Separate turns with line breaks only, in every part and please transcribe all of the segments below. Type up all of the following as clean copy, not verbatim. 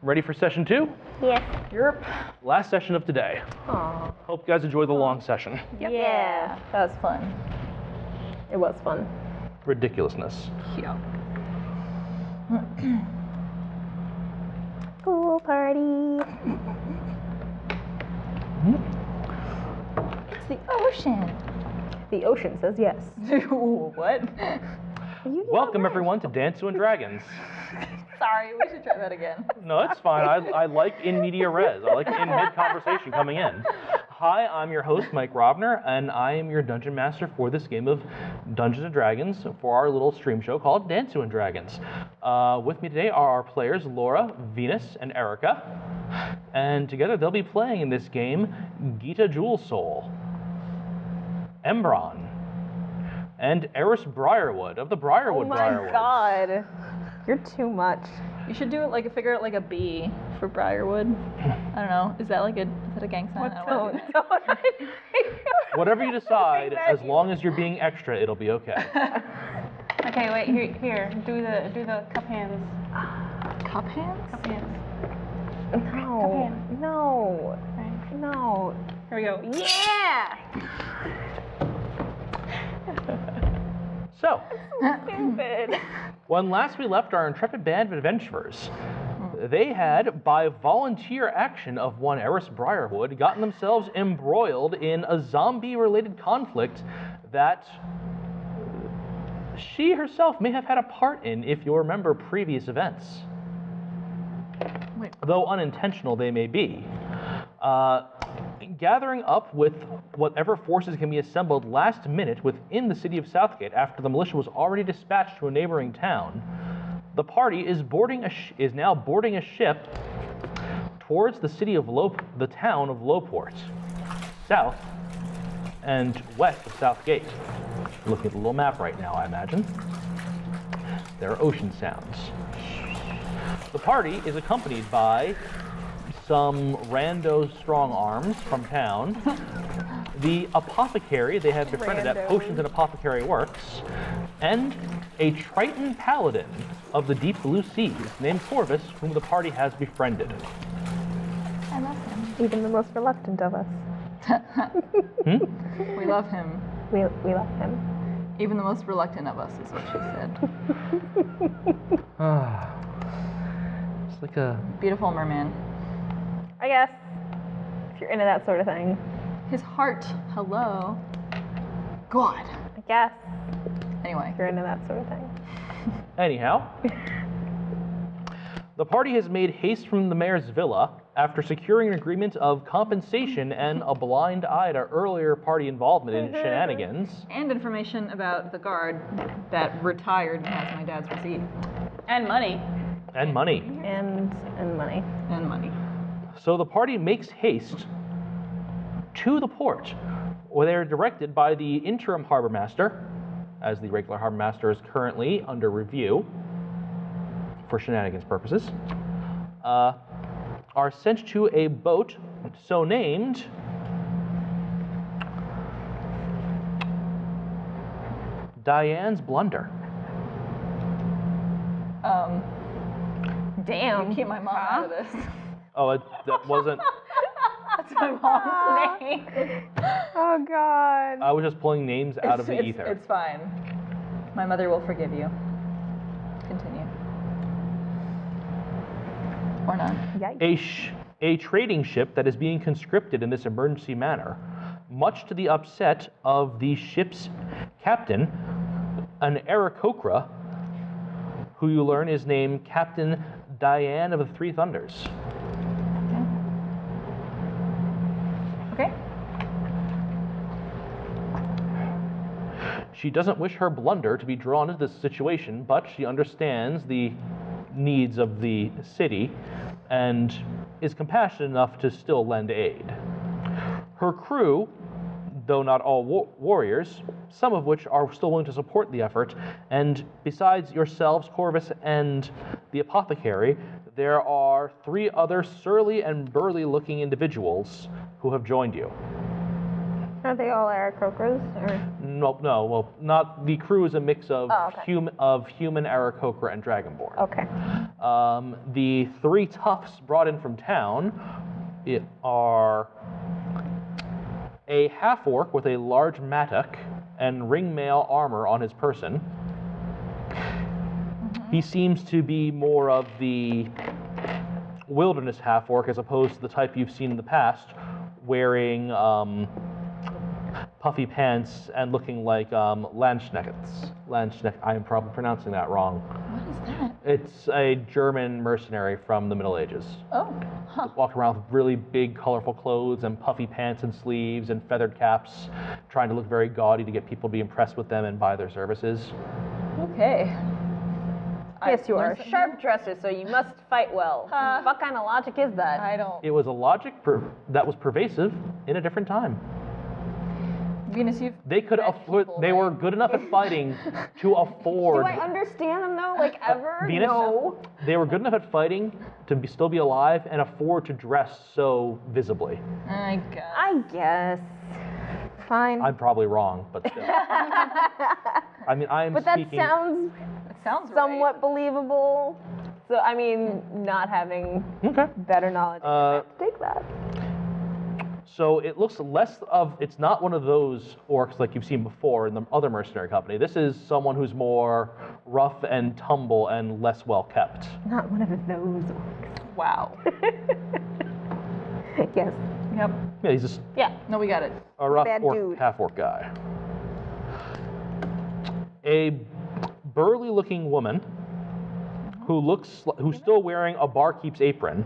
Ready for session 2?
Yes.
Yep.
Last session of today.
Aww.
Hope you guys enjoyed the long session.
Yep.
Yeah.
That was fun. It was fun.
Ridiculousness.
Yeah.
Pool party.
It's the ocean. The ocean says yes. What?
Welcome everyone to Dansu and Dragons.
Sorry, we should try that again.
No, it's fine. I like in media res. I like in mid-conversation coming in. Hi, I'm your host, Mike Rovner, and I am your Dungeon Master for this game of Dungeons & Dragons for our little stream show called Dansu and Dragons. With me today are our players, Laura, Venus, and Erica. And together they'll be playing in this game Gita Jewelsoul, Aembron, and Eris Briarwood of the Briarwood Briarwoods.
Oh my god. You're too much. You should do it like figure out like a B for Briarwood. I don't know. Is that like a gang sign?
Whatever you decide, as long as you're being extra, it'll be okay.
Okay, wait, here. Do the cup hands.
Cup hands?
Cup hands.
No. No.
Right.
No.
Here we go.
Yeah!
So,
Stupid.
when last we left our intrepid band of adventurers, they had, by volunteer action of one Eris Briarwood, gotten themselves embroiled in a zombie-related conflict that she herself may have had a part in if you remember previous events.
Wait.
Though unintentional they may be. Gathering up with whatever forces can be assembled last minute within the city of Southgate after the militia was already dispatched to a neighboring town, the party is now boarding a ship towards the city of the town of Lowport, south and west of Southgate. Looking at the little map right now, I imagine. There are ocean sounds. The party is accompanied by some rando strong arms from town, the apothecary they have befriended at Potions and Apothecary Works, and a Triton paladin of the deep blue seas named Corvus, whom the party has befriended.
I love him.
Even the most reluctant of us.
We love him.
We love him.
Even the most reluctant of us is what she said.
It's like a...
Beautiful merman.
I guess. If you're into that sort of thing.
His heart. Hello. God.
I guess.
Anyway.
If you're into that sort of thing.
Anyhow, the party has made haste from the mayor's villa after securing an agreement of compensation and a blind eye to earlier party involvement in shenanigans.
And information about the guard that retired and has my dad's receipt.
And money.
And money.
And money.
And money.
So the party makes haste to the port, where they are directed by the interim harbor master, as the regular harbor master is currently under review for shenanigans purposes, are sent to a boat so named Diane's Blunder.
Damn.
You keep my mom out of this.
Oh, that wasn't...
That's my mom's name.
Oh God.
I was just pulling names out of the ether.
It's fine. My mother will forgive you. Continue. Or not.
Yikes.
A trading ship that is being conscripted in this emergency manner, much to the upset of the ship's captain, an Aarakocra, who you learn is named Captain Diane of the Three Thunders.
Okay.
She doesn't wish her blunder to be drawn into this situation, but she understands the needs of the city and is compassionate enough to still lend aid. Her crew, though not all warriors, some of which are still willing to support the effort, and besides yourselves, Corvus, and the apothecary, there are 3 other surly and burly-looking individuals who have joined you.
Are they all Aarakocras? Or?
No, well, not the crew is a mix of
Okay.
human Aarakocra and Dragonborn.
Okay.
The 3 toughs brought in from town are a half-orc with a large mattock and ringmail armor on his person. He seems to be more of the wilderness half-orc as opposed to the type you've seen in the past, wearing puffy pants and looking like Landsknechts. I am probably pronouncing that wrong.
What is that?
It's a German mercenary from the Middle Ages.
Oh, huh.
Walked around with really big, colorful clothes and puffy pants and sleeves and feathered caps, trying to look very gaudy to get people to be impressed with them and buy their services.
Okay.
Yes, you are
learned
a
something
sharp dresser, so you must fight well. What kind of logic is that?
I don't.
It was a logic that was pervasive in a different time.
Venus, you've
They could
met
afford.
people,
They
right?
were good enough at fighting to afford.
Do I understand them though? Like ever?
Venus,
No.
they were good enough at fighting to still be alive and afford to dress so visibly.
I guess.
I guess. Fine.
I'm probably wrong, but still. I mean, I am
but that
speaking.
sounds
It sounds
somewhat believable. So I mean, not having
Okay.
better knowledge, I
Uh,
have to take that.
So it looks less of. It's not one of those orcs like you've seen before in the other mercenary company. This is someone who's more rough and tumble and less well kept.
Not one of those orcs.
Wow.
Yes.
Yep.
Yeah, he's just
Yeah. No, we got it.
a rough
Bad
orc,
dude.
half-orc guy. A burly-looking woman who's still wearing a barkeep's apron,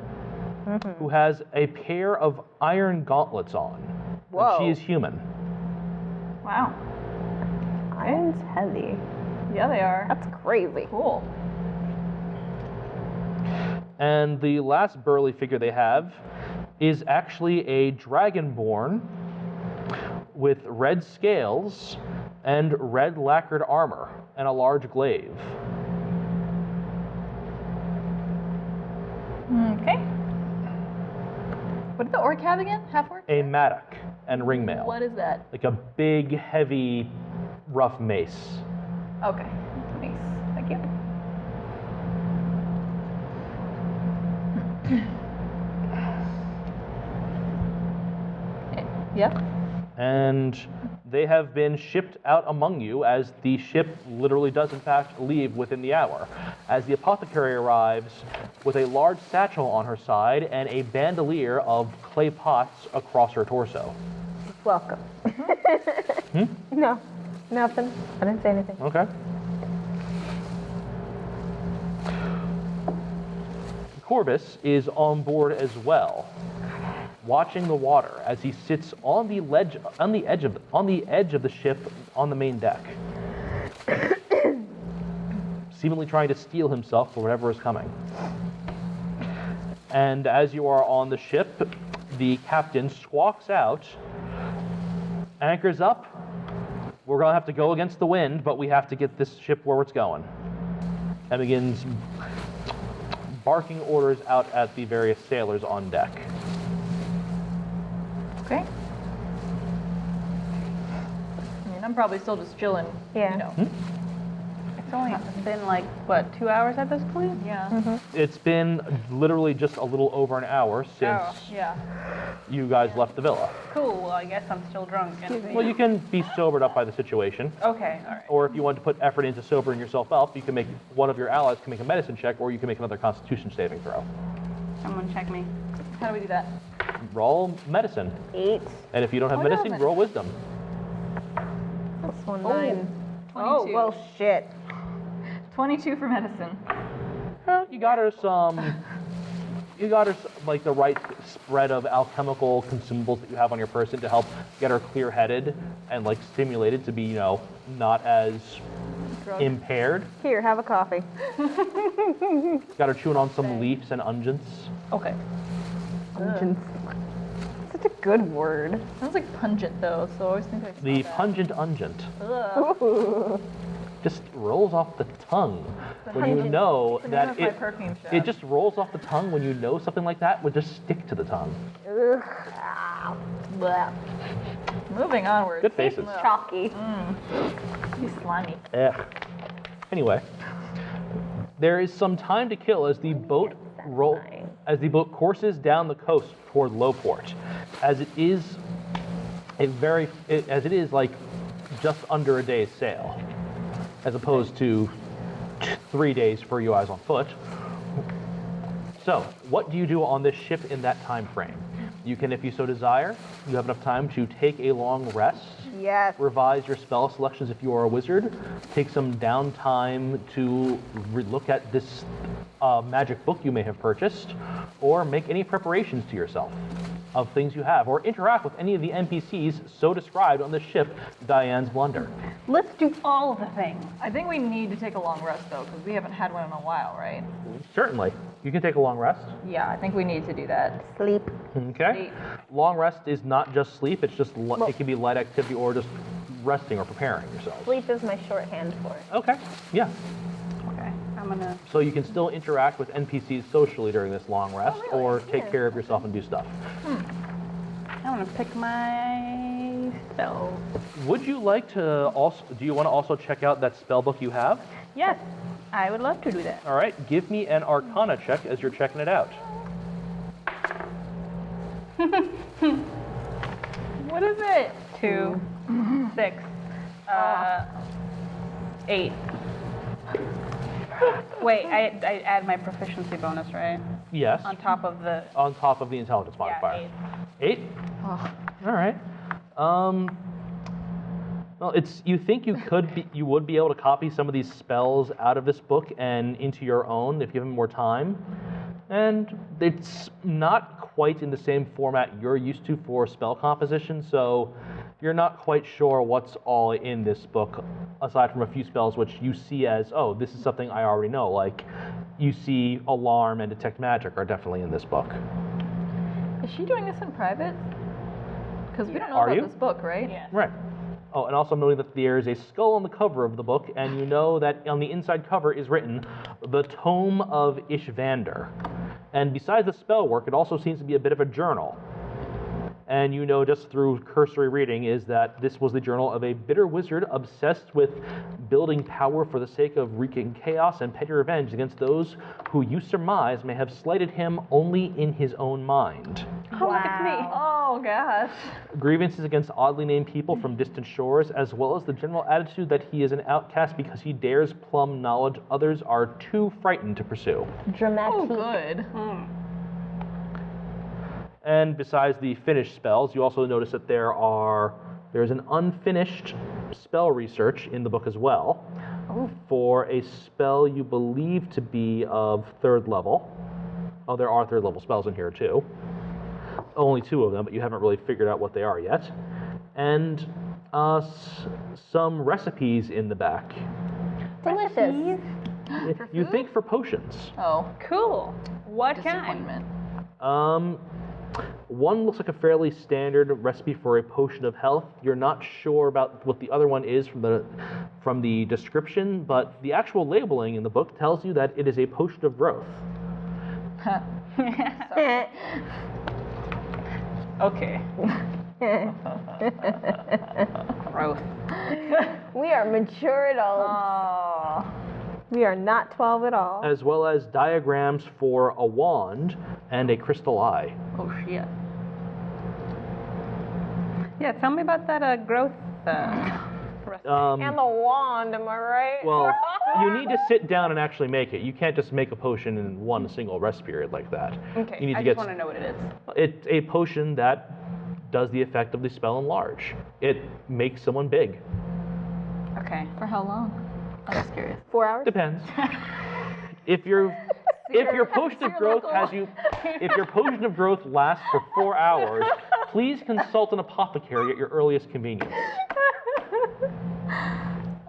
who has a pair of iron gauntlets on.
Whoa.
And she is human.
Wow.
Iron's heavy.
Yeah, they are.
That's crazy.
Cool.
And the last burly figure they have is actually a dragonborn with red scales and red lacquered armor and a large glaive.
Okay. What did the orc have again? Half orc?
A mattock and ringmail.
What is that?
Like a big, heavy, rough mace.
Okay. Nice. Thank you. Yeah.
And they have been shipped out among you as the ship literally does in fact leave within the hour. As the apothecary arrives with a large satchel on her side and a bandolier of clay pots across her torso.
Welcome. No, nothing. I didn't say anything.
Okay. Corvus is on board as well, watching the water as he sits on the edge of the ship on the main deck, seemingly trying to steel himself for whatever is coming. And as you are on the ship, the captain squawks out, "Anchors up. We're gonna have to go against the wind, but we have to get this ship where it's going," and begins barking orders out at the various sailors on deck.
Okay. I mean, I'm probably still just chilling.
Yeah.
You know.
It's only been like, what, 2 hours at this point?
Yeah.
It's been literally just a little over an hour since
Oh, yeah.
you guys left the villa.
Cool. Well, I guess I'm still drunk. And,
Well, you can be sobered up by the situation,
Okay, all right.
or if you want to put effort into sobering yourself up, you can make one of your allies can make a medicine check, or you can make another Constitution saving throw.
Someone check me.
How do we do that?
Roll medicine,
8.
and if you don't have
Oh, yeah,
medicine, roll wisdom.
Plus 1, 9.
22.
Oh, well, shit.
22 for medicine.
You got her like the right spread of alchemical consumables that you have on your person to help get her clear-headed and like stimulated to be, you know, not as
Drug.
impaired.
Here, have a coffee.
Got her chewing on some leaves and unguents.
Okay.
Unguents. Such a good word.
Sounds like pungent though, so I always think I smell
The
that.
pungent unguent
Ugh.
just rolls off the tongue when you
Pungent.
know
The name
that
of my perfume shop.
it just rolls off the tongue when you know something like that would just stick to the tongue.
Ugh. Ah. Blah.
Moving onward.
Good faces.
Chalky.
He's slimy.
Anyway, there is some time to kill as the boat courses down the coast toward Lowport, as it is like just under a day's sail, as opposed to 3 days for you guys on foot. So, what do you do on this ship in that time frame? You can, if you so desire, you have enough time to take a long rest.
Yes.
Revise your spell selections if you are a wizard. Take some downtime to look at this magic book you may have purchased, or make any preparations to yourself of things you have, or interact with any of the NPCs so described on the ship, Diane's Blunder.
Let's do all of the things.
I think we need to take a long rest though, because we haven't had one in a while, right?
Certainly. You can take a long rest.
Yeah, I think we need to do that.
Sleep.
Okay. Long rest is not just sleep, it's just, it can be light activity or just resting or preparing yourself.
Sleep is my shorthand for it.
Okay, yeah.
Okay, I'm gonna.
So you can still interact with NPCs socially during this long rest,
really?
or take care of yourself and do stuff.
I want to pick my spell.
Would you like to also, do you want to also check out that spell book you have?
Yes, I would love to do that.
All right, give me an Arcana check as you're checking it out.
What is it? 2, 6, 8. Wait, I add my proficiency bonus, right?
Yes,
On top of the.
on top of the intelligence modifier.
Yeah,
8? All right. Well, you think you would be able to copy some of these spells out of this book and into your own if given more time, and it's not quite in the same format you're used to for spell composition, so you're not quite sure what's all in this book, aside from a few spells which you see as, oh, this is something I already know, like you see Alarm and Detect Magic are definitely in this book.
Is she doing this in private? Because we don't know
Are
about
you?
this book, right?
Yeah.
Right. Oh, and also I'm noting that there is a skull on the cover of the book, and you know that on the inside cover is written, The Tome of Ishvander. And besides the spell work, it also seems to be a bit of a journal. And you know just through cursory reading is that this was the journal of a bitter wizard obsessed with building power for the sake of wreaking chaos and petty revenge against those who you surmise may have slighted him only in his own mind.
Oh, look, it's me.
Oh gosh.
Grievances against oddly named people from distant shores, as well as the general attitude that he is an outcast because he dares plumb knowledge others are too frightened to pursue.
Dramatic.
Oh, good.
And besides the finished spells, you also notice that there's an unfinished spell research in the book as well for a spell you believe to be of 3rd level. Oh, there are 3rd level spells in here too. Only 2 of them, but you haven't really figured out what they are yet. And some recipes in the back.
Delicious.
You think for potions.
Oh,
Cool. What kind?
disappointment.
One looks like a fairly standard recipe for a potion of health. You're not sure about what the other one is from the description, but the actual labeling in the book tells you that it is a potion of growth.
Okay. Growth.
We are mature adults.
Oh.
We are not 12 at all.
As well as diagrams for a wand and a crystal eye.
Oh shit.
Yeah, tell me about that growth. Recipe.
And the wand, am I right?
Well, you need to sit down and actually make it. You can't just make a potion in one single rest period like that.
Okay,
You need
I
to
just
get.
want to know what it is.
It's a potion that does the effect of the spell enlarge. It makes someone big.
Okay.
For how long? I'm just curious.
4 hours?
Depends. If your potion of growth if your potion of growth lasts for 4 hours, please consult an apothecary at your earliest convenience.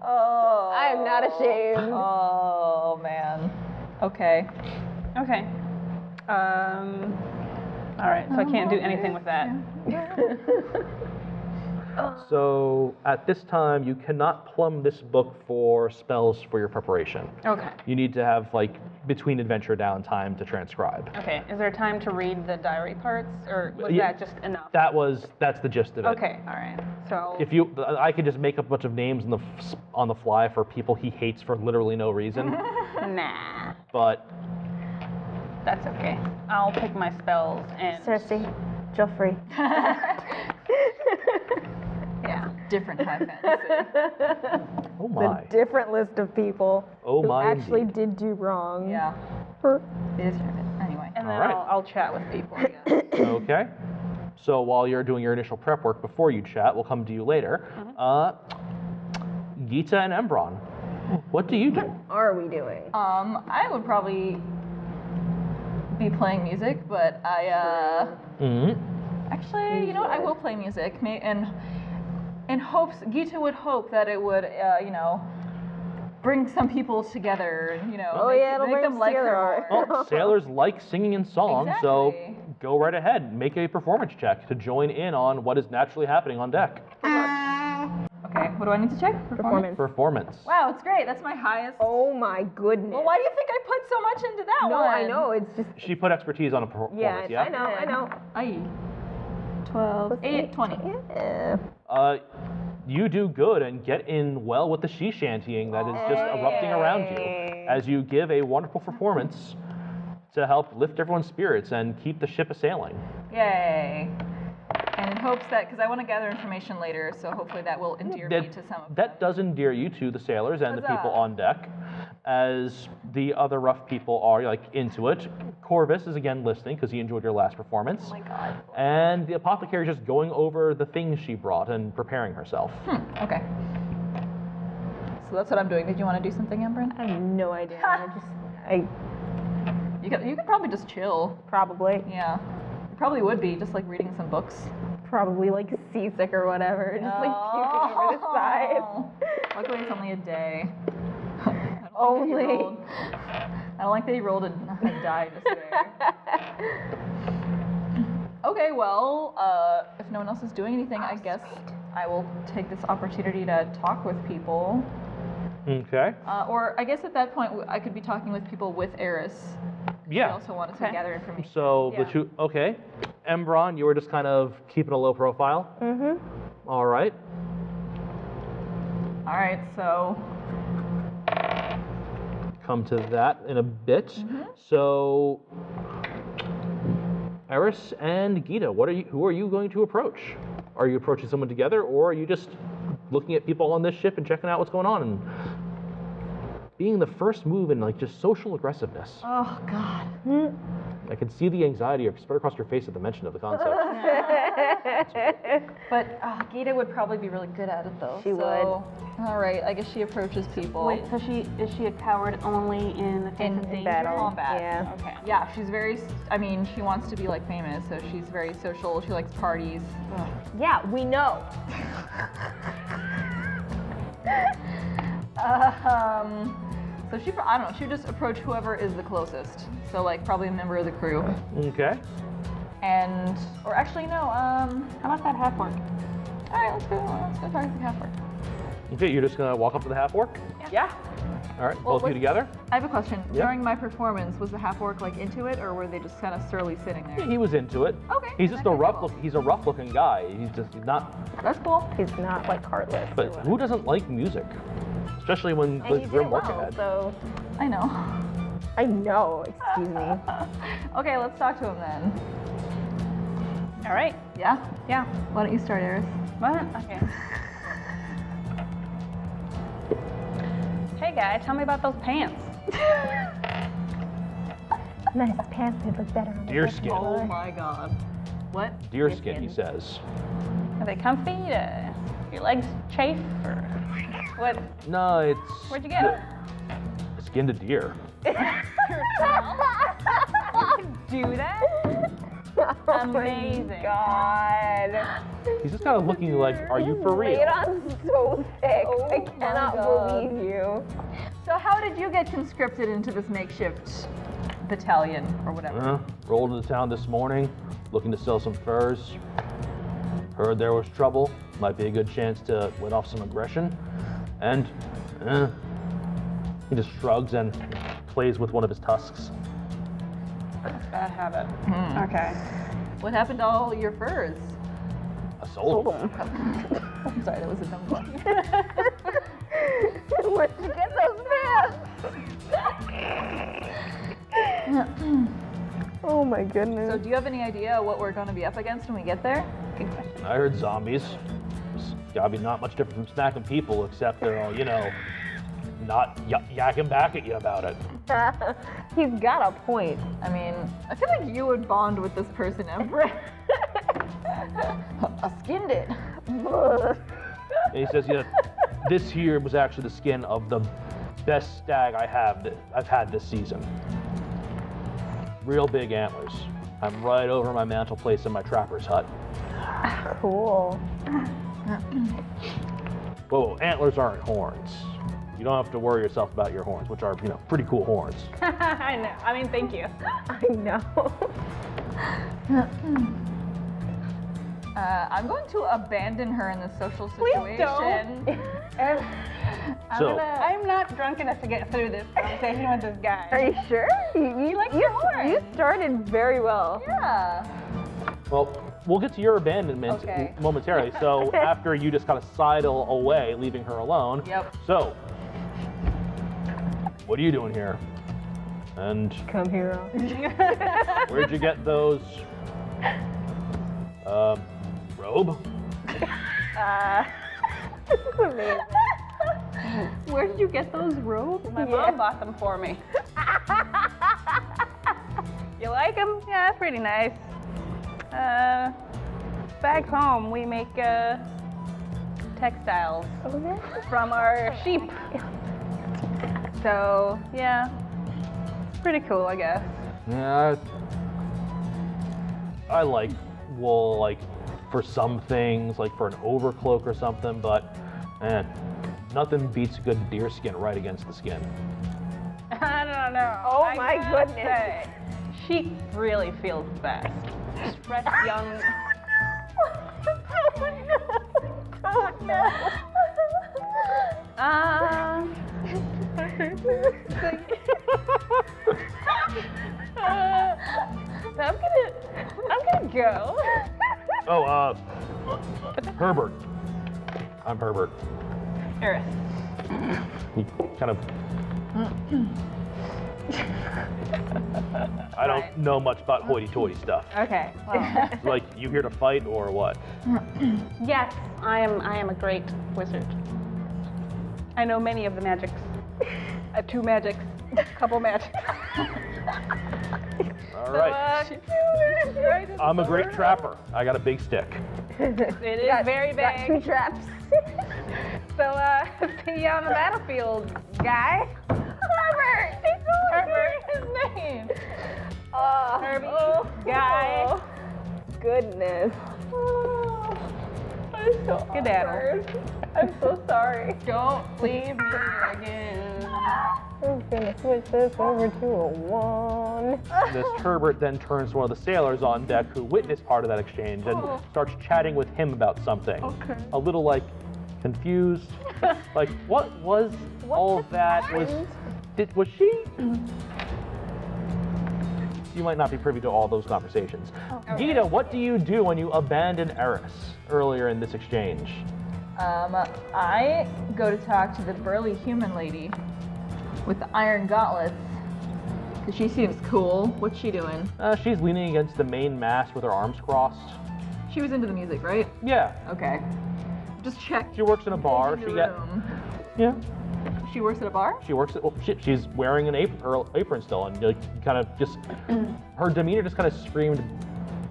Oh.
I am not ashamed.
Oh man. Okay.
Okay. All right, so I can't do anything with that.
So at this time, you cannot plumb this book for spells for your preparation.
Okay.
You need to have like between adventure downtime to transcribe.
Okay. Is there time to read the diary parts, or was
Yeah,
that just enough?
That's the gist of it.
Okay. All right. So.
If you, I could just make up a bunch of names on the fly for people he hates for literally no reason.
Nah.
But
That's okay. I'll pick my spells and.
Cersei, Joffrey.
Yeah.
Different high fantasy.
oh
The
my,
different list of people
Oh
who
my
actually
indeed.
did do wrong.
Yeah.
For-
It is anyway.
And then
All right.
I'll chat with people. I guess.
Okay. So while you're doing your initial prep work before you chat, we'll come to you later. Gita and Aembron, what do you do?
are we doing?
I would probably be playing music, but I actually, you know what? I will play music, and in hopes Gita would hope that it would, bring some people together, and
It'll
make
bring
them
us
like her
together.
more.
Well, sailors like singing and song, so
Exactly.
go right ahead. Make a performance check to join in on what is naturally happening on deck.
Okay, what do I need to check?
Performance.
Wow, it's great. That's my highest.
Oh my goodness.
Well, why do you think I put so much into that
No,
one?
I know. It's just.
She put expertise on a performance,
Yeah, I know.
Aye. 12, 8, 20.
Yeah.
You do good and get in well with the she shantying that is just erupting around you as you give a wonderful performance to help lift everyone's spirits and keep the ship a-sailing.
Yay. And in hopes that, because I want to gather information later, so hopefully that will endear me to some of
That does endear you to the sailors and the people
Huzzah.
on deck, as the other rough people are like into it. Corvus is again listening because he enjoyed your last performance.
Oh my god.
And the apothecary is just going over the things she brought and preparing herself.
Okay. So that's what I'm doing. Did you want to do something, Aembron?
I have no idea.
You could probably just chill.
Probably.
Yeah. You probably would be, just like reading some books.
Probably like seasick or whatever. Just like puking over the side.
Oh. Luckily, it's only a day.
Only.
I don't like that he rolled a die just there. Okay, well, if no one else is doing anything, I guess I will take this opportunity to talk with people.
Okay.
Or I guess at that point, I could be talking with people with Eris. She
Yeah.
also wanted to gather information.
So the
Yeah.
two, okay. Aembron, you were just kind of keeping a low profile.
Mm-hmm.
All right.
All right, so
Come to that in a bit.
Mm-hmm.
So, Eris and Gita, who are you going to approach? Are you approaching someone together, or are you just looking at people on this ship and checking out what's going on and being the first move in like just social aggressiveness?
oh god.
I can see the anxiety spread across your face at the mention of the concept.
But Gita would probably be really good at it though.
She would.
All right, I guess she approaches people.
Wait, so is she a coward only in the face of danger?
battle.
Combat.
Yeah.
Okay.
Yeah, she's very. She wants to be like famous, so she's very social. She likes parties.
Yeah, we know.
So I don't know. She would just approach whoever is the closest. So like probably a member of the crew.
Okay.
Or actually no.
How about that half orc?
All right, let's go talk to the half-orc.
Okay, you're just gonna walk up to the half orc.
Yeah.
All right,
Well,
both of you together.
I have a question.
Yeah.
During my performance, was the half-orc like into it, or were they just kind of surly sitting there?
He was into it.
Okay.
He's just
Okay,
a rough
cool.
look. He's a rough looking guy. He's not.
That's cool.
He's not like heartless.
But who doesn't like music? Especially when
And
there's
he did
grim work
well,
ahead.
so
I know.
I know. Excuse me.
Okay, let's talk to him then.
All right.
Yeah?
Yeah.
Why don't you start, Eris?
What? Okay. Hey guy, tell me about those pants.
Nice pants. They look better on the
Deerskin.
Oh my god. What?
Deerskin, he says.
Are they comfy? Your legs chafe? Or what?
No, it's
Where'd you get them?
skinned a deer.
Do that? Amazing.
God.
He's just kind of looking like, are you for
Lay
real?
it on so thick. I
my
cannot
God.
believe you.
So how did you get conscripted into this makeshift battalion or whatever?
Rolled into town this morning, looking to sell some furs. Heard there was trouble. might be a good chance to let off some aggression. And he just shrugs and plays with one of his tusks.
Bad habit. Okay.
What happened to all your furs?
I sold him.
I'm sorry, that was a dumb one.
Where'd you get those pants? Oh my goodness.
So do you have any idea what we're going to be up against when we get there? Good question.
I heard zombies. It's gotta be not much different from smacking people, except they're all, not yakking back at you about it.
He's got a point.
I mean, I feel like you would bond with this person, Emperor. I skinned it.
And he says, this here was actually the skin of the best stag I've had this season. Real big antlers. I'm right over my mantelpiece in my trapper's hut.
Cool.
Whoa, antlers aren't horns. You don't have to worry yourself about your horns, which are, pretty cool horns.
I know. I mean, thank you.
I know.
I'm going to abandon her in this social
Please
situation.
don't.
So,
I'm not drunk enough to get through this conversation with this guy.
Are you sure? You started very well.
Yeah.
well, we'll get to your abandonment
Okay.
momentarily. So after you just kind of sidle away, leaving her alone.
Yep.
So, what are you doing here? And
Come here.
where'd you get those? Robe?
This is amazing.
Where did you get those robes?
My mom bought them for me. You like them? Yeah, that's pretty nice. Back home, we make textiles from our sheep. So, yeah, pretty cool, I guess.
Yeah, I like wool, like for some things, like for an overcloak or something, but man, nothing beats a good deer skin right against the skin.
I don't know.
Oh
I
my
gotta
goodness.
say, sheep really feels best. Just fresh, young.
Oh no.
So I'm gonna go.
Oh, Herbert. I'm Herbert.
Eris.
He kind of. I don't know much about hoity-toity stuff.
Okay. Well,
Like, you here to fight or what?
yes, I am a great wizard. I know many of the magics. Two magics, couple magics.
All right. I'm a great trapper. I got a big stick.
It is very
Got 2
big.
traps.
So, see you on the battlefield, guy. Herbert! Herbert, his name. Herbie, guy.
Goodness.
I'm so
Skedaddle.
awkward. I'm so sorry.
Don't leave me again.
I'm gonna switch this over to a 1.
This Herbert then turns to one of the sailors on deck who witnessed part of that exchange and starts chatting with him about something.
Okay.
A little like confused. Like, what was all of that? Was she? You might not be privy to all those conversations. Gita, what do you do when you abandon Eris earlier in this exchange?
I go to talk to the burly human lady with the iron gauntlets. Cause she seems cool. What's she doing?
She's leaning against the main mast with her arms crossed.
She was into the music, right?
Yeah,
Okay. Just check.
she works in a bar.
In the
She get
room.
yeah.
She works at a bar?
She works at, well, she's wearing an apron still, and like, kind of just, her demeanor just kind of screamed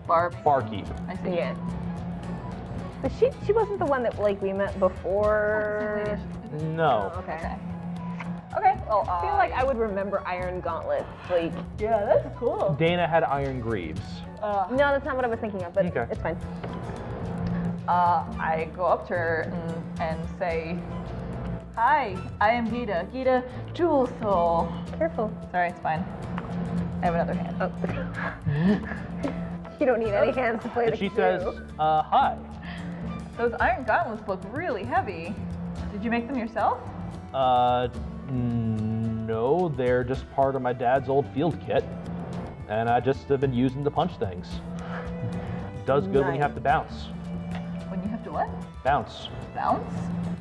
barkeep.
I see.
Yeah. But she wasn't the one that like we met before.
No.
Okay.
Okay. Well,
I feel like I would remember iron gauntlets. Like,
yeah, that's cool.
Dana had iron greaves.
no, that's not what I was thinking of. But
Okay.
it's fine.
I go up to her and say, "Hi, I am Gita Jewelsoul."
Careful.
Sorry, it's fine. I have another hand.
You don't need any hands to play the
And she
cue.
says, hi,
Those iron gauntlets look really heavy. Did you make them yourself?
No, they're just part of my dad's old field kit. And I just have been using to punch things. Does good when you have to bounce.
When you have to what?
Bounce.
Bounce?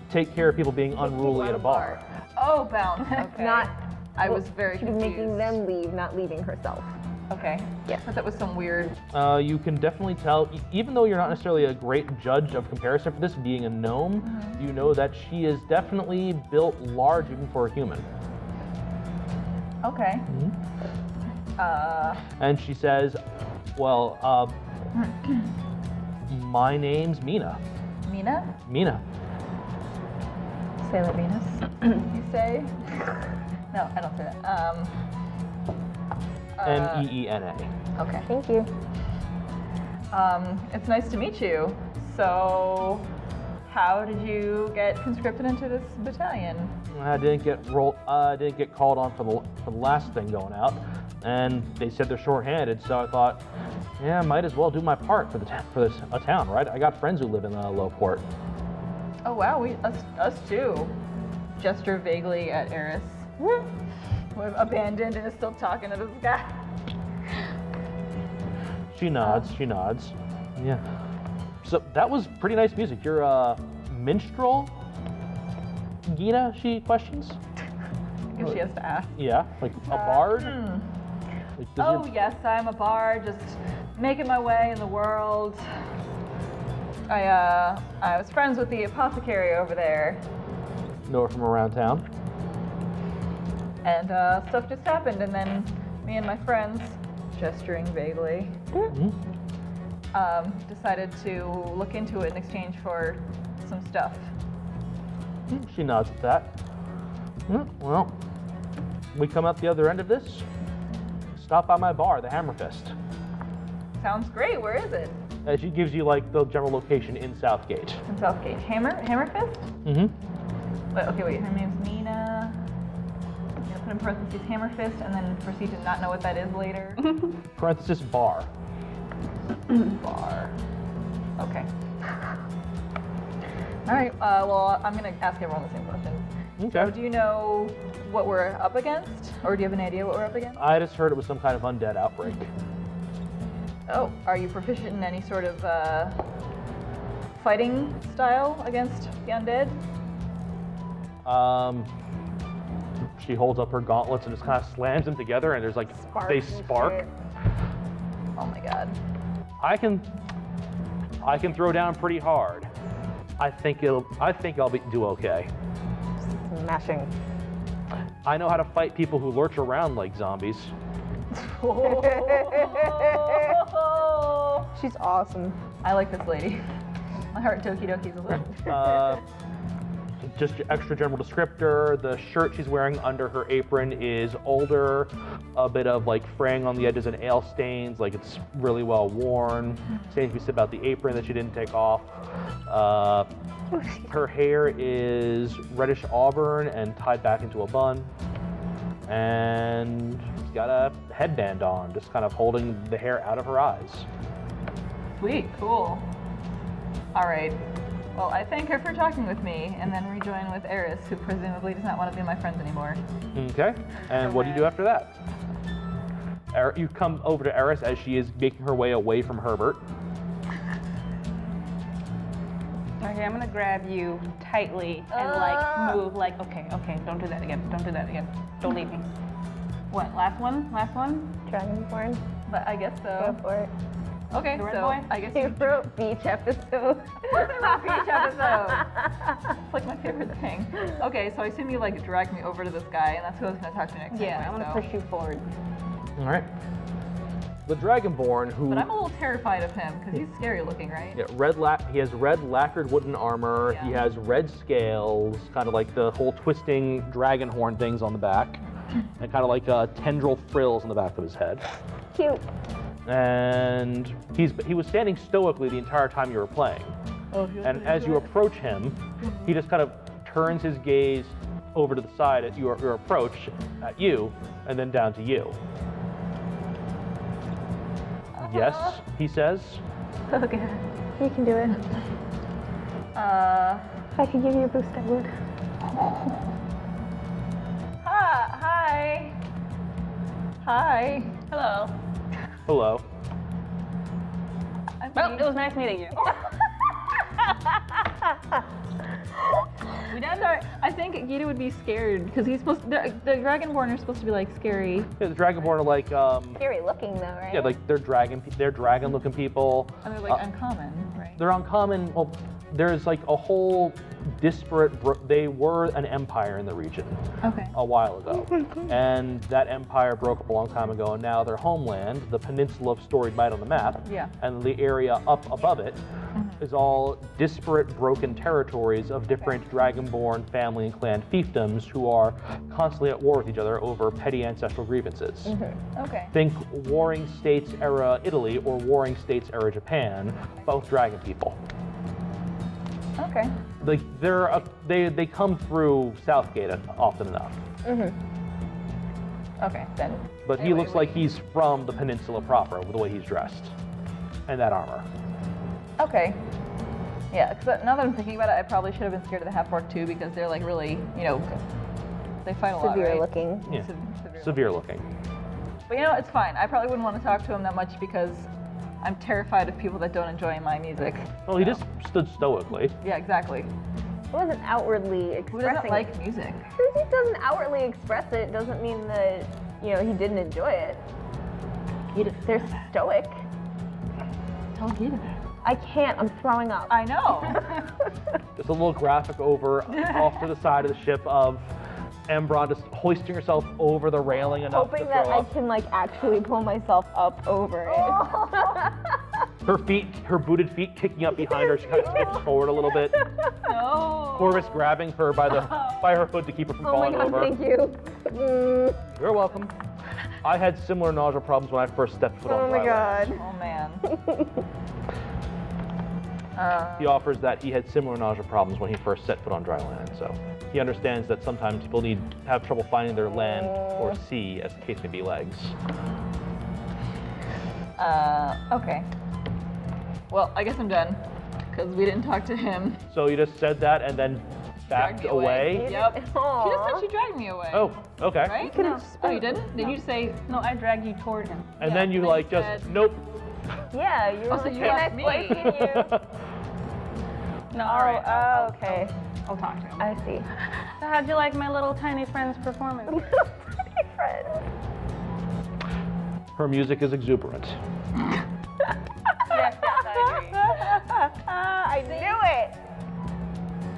Take care of people being unruly at a bar.
Oh, bounce. Okay.
Not.
I was very
She was
confused.
making them leave, not leaving herself.
Okay.
Yeah.
I thought that was some weird.
You can definitely tell, even though you're not necessarily a great judge of comparison for this, being a gnome, you know that she is definitely built large even for a human.
Okay.
And she says, well, my name's Mina.
Mina?
Mina.
Sailor Venus.
You say? No, I don't say that.
M-E-E-N-A.
Okay.
Thank you.
It's nice to meet you. So, how did you get conscripted into this battalion?
I didn't get called on for the last thing going out, and they said they're short-handed. So I thought, yeah, I might as well do my part for this town, right? I got friends who live in Lowport.
Oh wow, us too. Gesture vaguely at Eris. We're abandoned and is still talking to this guy.
She nods. She nods. Yeah. So that was pretty nice music. You're a minstrel, Gita? She questions.
If she has to ask.
Yeah, like a bard. Like, does
Oh
your-
yes, I'm a bard, just making my way in the world. I was friends with the apothecary over there,
know her from around town.
and stuff just happened, and then me and my friends, gesturing vaguely, decided to look into it in exchange for some stuff.
She nods at that. Well, we come out the other end of this. Stop by my bar, the Hammer Fist.
Sounds great. Where is it?
She gives you like the general location in Southgate.
In Southgate. Hammerfist?
Mm-hmm.
Wait. Her name's Nina. I'm gonna put in parentheses Hammerfist, and then proceed to not know what that is later.
Parenthesis bar.
Bar. Okay. All right. Well, I'm gonna ask everyone the same questions.
Okay.
So, do you know what we're up against, or do you have an idea what we're up against?
I just heard it was some kind of undead outbreak.
Oh, are you proficient in any sort of fighting style against the undead?
She holds up her gauntlets and just kind of slams them together, and there's like they spark.
Oh my god.
I can throw down pretty hard. I think I'll do okay.
Smashing.
I know how to fight people who lurch around like zombies.
She's awesome.
I like this lady. My heart doki doki's a little.
Just your extra general descriptor. The shirt she's wearing under her apron is older, a bit of like fraying on the edges and ale stains, like it's really well worn. Same thing about the apron that she didn't take off. Her hair is reddish auburn and tied back into a bun. And she's got a headband on, just kind of holding the hair out of her eyes.
Sweet, cool. All right. Well, I thank her for talking with me, and then rejoin with Eris, who presumably does not want to be my friend anymore.
Okay. And what do you do after that? You come over to Eris as she is making her way away from Herbert.
Okay, I'm gonna grab you tightly and like move like, okay, don't do that again. Don't leave me. What, last one?
Dragonborn.
But I guess so.
Go for it.
Okay,
The red
so
boy?
I guess
You
you
wrote beach episode.
beach episode. It's like my favorite thing. Okay, so I assume you like drag me over to this guy, and that's who I was gonna talk to next.
Yeah,
anyway,
I'm gonna
so.
push you forward.
All right. The Dragonborn, who
But I'm a little terrified of him because he's scary looking, right?
he has red lacquered wooden armor.
Yeah.
He has red scales, kind of like the whole twisting dragon horn things on the back, and kind of like tendril frills on the back of his head.
Cute.
And he was standing stoically the entire time you were playing. And as you approach him, he just kind of turns his gaze over to the side at your approach at you, and then down to you. Yes, he says.
Okay. You can do it. If I could give you a boost, I would.
Hi. Hi. Hello.
Hello.
Well, it was nice meeting you.
We done. Sorry. I think Gita would be scared because he's supposed. The Dragonborn are supposed to be like scary.
Yeah, the Dragonborn are like
Scary looking though, right?
yeah, like they're dragon-looking people.
And they're like uncommon, right?
They're uncommon. Well, there's like a whole disparate. They were an empire in the region
Okay.
a while ago, and that empire broke up a long time ago. And now their homeland, the peninsula of Storied Might on the map,
Yeah.
and the area up above it, is all disparate, broken territories of different Dragonborn family and clan fiefdoms who are constantly at war with each other over petty ancestral grievances.
Okay.
Think Warring States era Italy or Warring States era Japan, both dragon people.
Okay.
Like they come through Southgate often enough.
Okay. Then.
But he
Anyway,
looks like he's from the peninsula proper with the way he's dressed and that armor.
Okay. Yeah, because now that I'm thinking about it, I probably should have been scared of the half-orc too because they're like really, they fight a lot,
Severe
right?
looking.
Yeah,
Severe.
severe looking.
But it's fine. I probably wouldn't want to talk to him that much because I'm terrified of people that don't enjoy my music.
Well, he just stood stoically.
Yeah, exactly.
He wasn't outwardly
Who doesn't
expressing
like
it.
music?
Because he doesn't outwardly express it doesn't mean that, he didn't enjoy it. They're stoic.
Tell Gita that.
I can't, I'm throwing up.
I know.
Just a little graphic off to the side of the ship of Aembron just hoisting herself over the railing enough
Hoping
to
that
throw
I
up.
can actually pull myself up over it.
Her booted feet kicking up behind her, she kind of tips forward a little bit.
No.
Corvus grabbing her by her hood to keep her from
Oh my
falling
god,
over.
thank you.
You're welcome. I had similar nausea problems when I first stepped foot on
Oh my
dry land.
god.
Oh man.
He offers that he had similar nausea problems when he first set foot on dry land, so he understands that sometimes people have trouble finding their land or sea, as the case may be, legs.
Okay. Well, I guess I'm done because we didn't talk to him.
So you just said that and then backed
Dragged me away.
away?
Yep. She just
Aw.
said she dragged me away.
Oh, okay.
Right?
could've
Oh, you didn't? Did
No.
you say?
No, I dragged you toward him.
And
Yeah,
then you
then
like
you
just,
said-
nope.
Yeah, you were
Oh, so
like,
you
"Can I
asked me."
play you?
No, all right.
Oh, okay.
I'll talk to him.
I see.
So how'd you like my little tiny friend's performance?
Pretty friends.
Her music is exuberant.
Yes, I agree.
I knew it.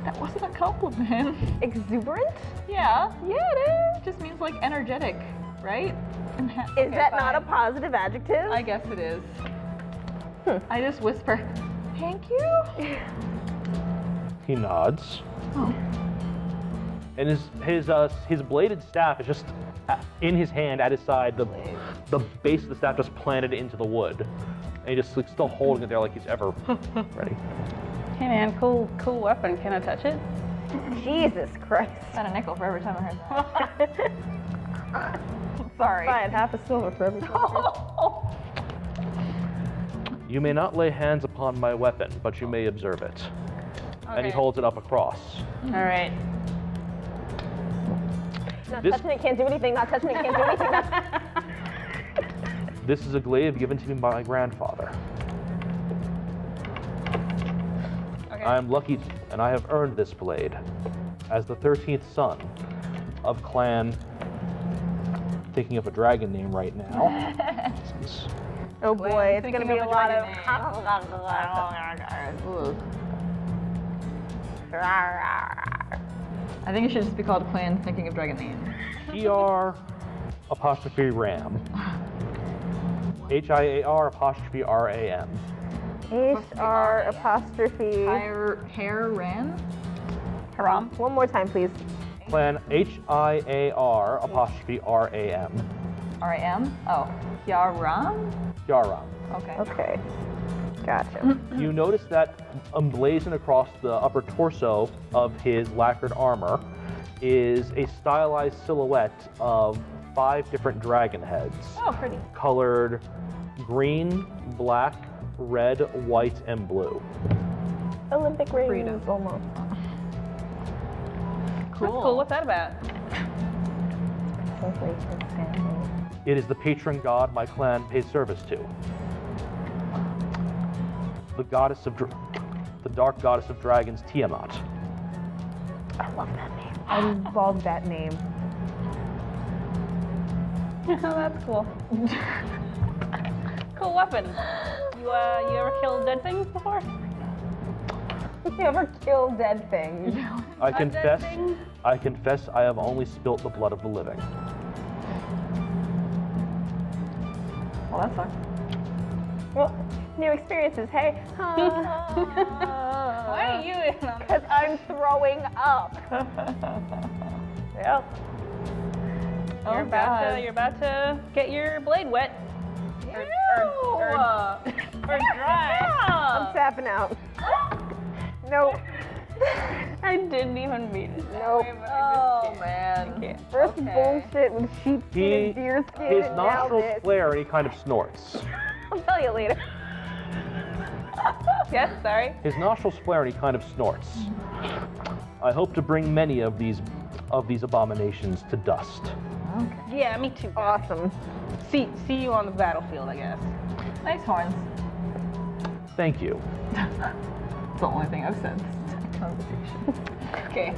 That wasn't a compliment.
Exuberant?
Yeah.
Yeah, it
It just means like energetic, right?
is. Is that not a positive adjective?
I guess it is. I just whisper, thank you.
He nods.
Oh.
And his bladed staff is just in his hand at his side. The base of the staff just planted into the wood. And he just like, still holding it there like he's ever ready.
Hey man, cool weapon. Can I touch it?
Jesus Christ.
Spent a nickel for every time I heard that. Sorry.
Fine, half a silver for every time.
You may not lay hands upon my weapon, but you may observe it. And he
Okay.
holds it up across.
All right.
Not
This-
touching it, can't do anything. Not touching it, can't do anything.
This is a glaive given to me by my grandfather.
Okay.
I am lucky, and I have earned this blade as the 13th son of clan. Thinking of a dragon name right now.
Oh boy, it's
Thinking
gonna be
of
a
a
lot of.
I think it should just be called Clan Thinking of Dragon Name.
ER apostrophe RAM. HIAR apostrophe RAM.
HR apostrophe.
Hair Ran?
Haram.
One more time, please.
Clan HIAR apostrophe RAM.
R-A-M? Oh. Yaram?
Yaram.
Okay.
Okay. Gotcha.
You notice that emblazoned across the upper torso of his lacquered armor is a stylized silhouette of 5 different dragon heads,
Oh, pretty.
colored green, black, red, white, and blue.
Olympic rings
Freedom.
almost.
Cool.
That's cool. What's that about?
It is the patron god my clan pays service to. The goddess of the dark goddess of dragons, Tiamat.
I love that name. I love that name.
Oh, that's cool. Cool weapon. You ever killed dead things before?
You ever kill dead things?
I
dead
confess,
thing?
I have only spilt the blood of the living.
Well, that sucks.
Well, new experiences. Hey.
Why are you in on
Because I'm throwing up. Yep.
You're about to get your blade wet. Or dry.
I'm tapping out. Nope.
I didn't even mean it.
Nope.
Oh man.
First
Okay.
bullshit with sheepskin and deerskin,
His
and now
nostrils
this.
flare and he kind of snorts.
I'll tell you later.
Yes, sorry.
His nostrils flare and he kind of snorts. I hope to bring many of these abominations to dust.
Okay.
Yeah, me too.
Awesome.
See you on the battlefield, I guess.
Nice horns.
Thank you.
That's the only thing I've said this entire conversation.
Okay.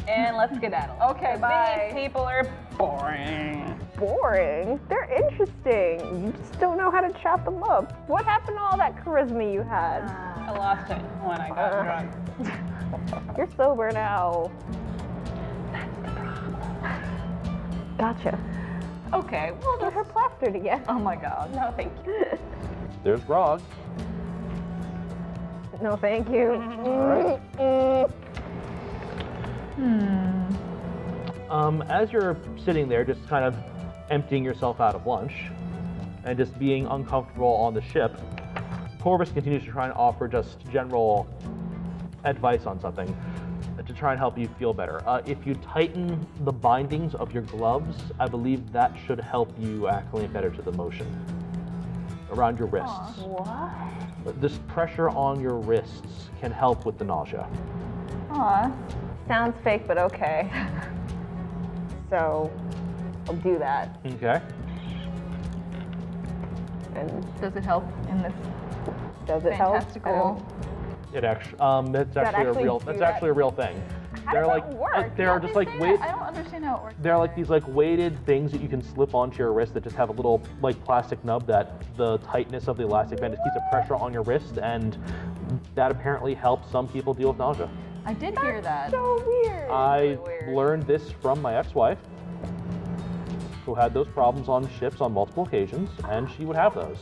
And let's skedaddle.
Okay, bye.
These people are boring.
Boring. They're interesting. You just don't know how to chat them up. What happened to all that charisma you had?
I lost it when I got drunk.
You're sober now. Gotcha.
Okay, well,
Get her plastered again.
oh my god.
No, thank you.
There's Grog.
No, thank you.
right. As you're sitting there, just kind of emptying yourself out of lunch and just being uncomfortable on the ship, Corvus continues to try and offer just general advice on something to try and help you feel better. If you tighten the bindings of your gloves, I believe that should help you acclimate better to the motion around your wrists.
What?
This pressure on your wrists can help with the nausea.
Aw.
Sounds fake, but okay. So, I'll do that.
Okay.
And
Does it help in this
does it help? I
fantastical?
don't-
It actually, that's actually
actually
a real.
do
That's
that?
actually a real thing.
How
They're
does
like,
that work?
there are just like weight.
I don't understand how it works.
They're like these like weighted things that you can slip onto your wrist that just have a little like plastic nub that the tightness of the elastic band just keeps the pressure on your wrist, and that apparently helps some people deal with nausea.
I did hear that.
So weird.
I
really weird.
learned this from my ex-wife, who had those problems on ships on multiple occasions, and she would have those.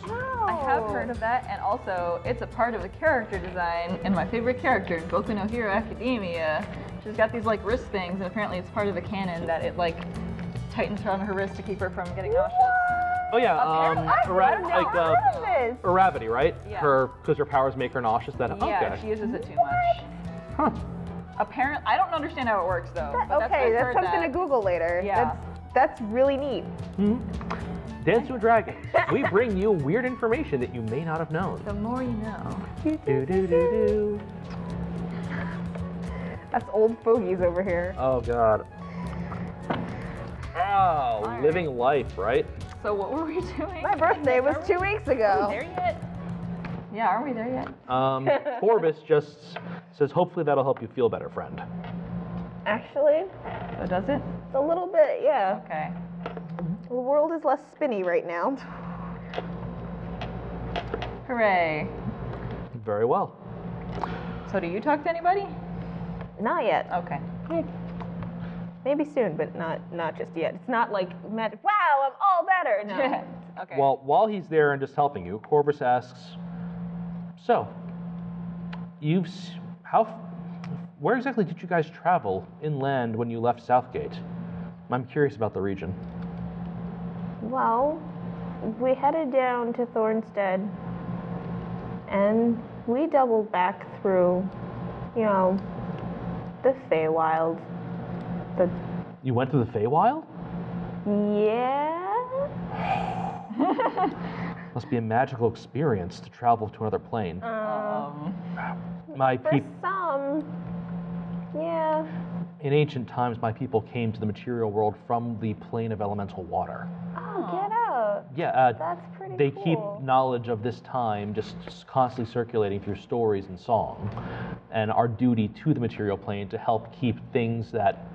I have heard of that, and also it's a part of the character design in my favorite character, in Boku no Hero Academia. She's got these like wrist things, and apparently it's part of the canon that it like tightens her on her wrist to keep her from getting nauseous.
Oh yeah,
This.
Uravity, right?
Yeah.
Because her powers make her nauseous. Then
Yeah,
okay.
she uses it too much.
Huh.
Apparently, I don't understand how it works though. But
Okay,
I've
that's
heard
something
that.
to Google later.
Yeah.
That's really neat.
Dansu and Dragons. We bring you weird information that you may not have known.
The more you know.
Do do do do.
That's old fogies over here.
Oh god. Oh, living life, right?
So what were we doing?
My birthday was 2 weeks ago.
There yet?
Yeah, are we there yet?
Corvus just says, hopefully that'll help you feel better, friend.
Actually,
So does it?
it's a little bit, yeah.
Okay.
The world is less spinny right now.
Hooray.
Very well.
So do you talk to anybody?
Not yet.
Okay.
Maybe soon, but not just yet. It's not like magic. Wow, I'm all better. No.
Okay.
Well, while he's there and just helping you, Corvus asks, so, where exactly did you guys travel inland when you left Southgate? I'm curious about the region.
Well, we headed down to Thornstead, and we doubled back through, the Feywild.
You went to the Feywild?
Yeah?
Must be a magical experience to travel to another plane. My
For
people.
some, yeah.
In ancient times, my people came to the material world from the plane of elemental water.
Oh, get out.
Yeah,
That's pretty
they
cool.
keep knowledge of this time just constantly circulating through stories and song, and our duty to the material plane to help keep things that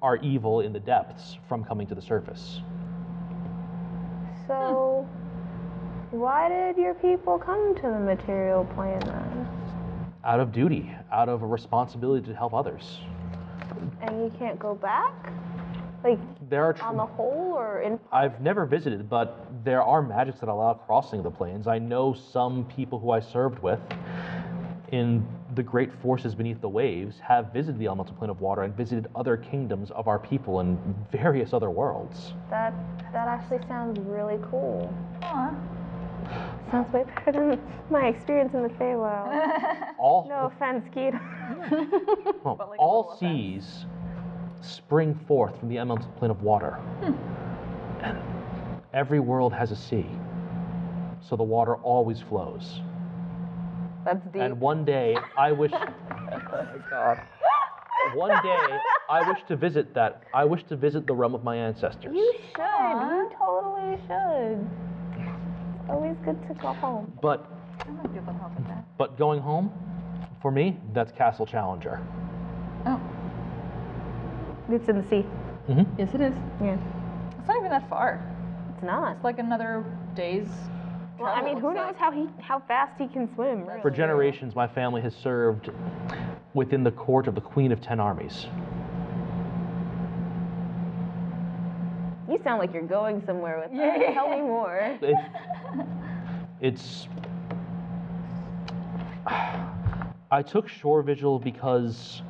are evil in the depths from coming to the surface.
So, why did your people come to the material plane then?
Out of duty, out of a responsibility to help others.
And you can't go back? Like,
There are
on the whole, or in...
I've never visited, but there are magics that allow crossing of the planes. I know some people who I served with in the great forces beneath the waves have visited the elemental plane of water and visited other kingdoms of our people in various other worlds.
That actually sounds really cool.
Aw.
Sounds way better than my experience in the Feywild.
All,
No offense, Gita.
well,
But like
all
a little
seas spring forth from the elemental plane of water. And every world has a sea, so the water always flows.
That's deep.
And one day, I wish. Oh my God. One day, I wish to visit that. I wish to visit the realm of my ancestors.
You should.
Aw.
You totally should. It's always good to go home.
But
I might be able to help with that.
but going home, for me, that's Castle Challenger.
Oh,
It's in the sea.
yes it is.
Yeah.
It's not even that far.
It's not.
It's like another day's
Well, I mean, who knows how fast he can swim, really.
For generations, my family has served within the court of the Queen of 10 Armies.
You sound like you're going somewhere with that. Tell me more.
It's. I took Shore Vigil because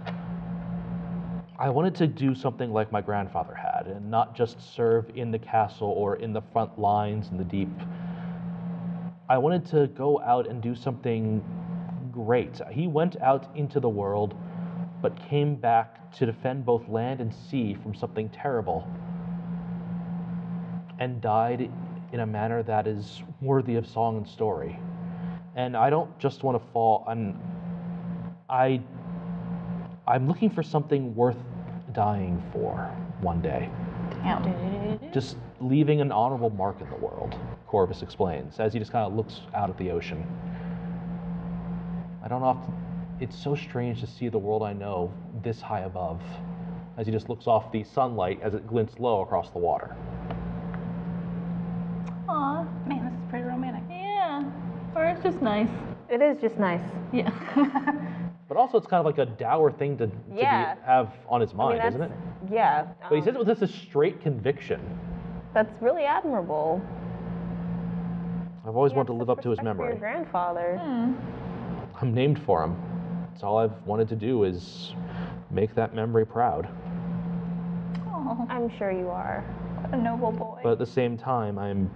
I wanted to do something like my grandfather had, and not just serve in the castle or in the front lines in the deep. I wanted to go out and do something great. He went out into the world, but came back to defend both land and sea from something terrible, and died in a manner that is worthy of song and story. And I don't just want to fall on. I'm looking for something worth dying for one day.
Damn.
Just leaving an honorable mark in the world, Corvus explains, as he just kind of looks out at the ocean. I don't often. It's so strange to see the world I know this high above, as he just looks off the sunlight as it glints low across the water.
Aw,
Man, this is pretty romantic.
yeah. Or it's just nice.
It is just nice.
Yeah.
But also, it's kind of like a dour thing to
Yeah.
have on his mind,
I mean,
isn't it?
Yeah.
But he says it with just a straight conviction.
That's really admirable.
I've always
You
wanted to
have
live
such
up to his
respect for
memory.
your grandfather.
I'm named for him. That's all I've wanted to do is make that memory proud.
Oh,
I'm sure you are.
what a noble boy.
But at the same time, I'm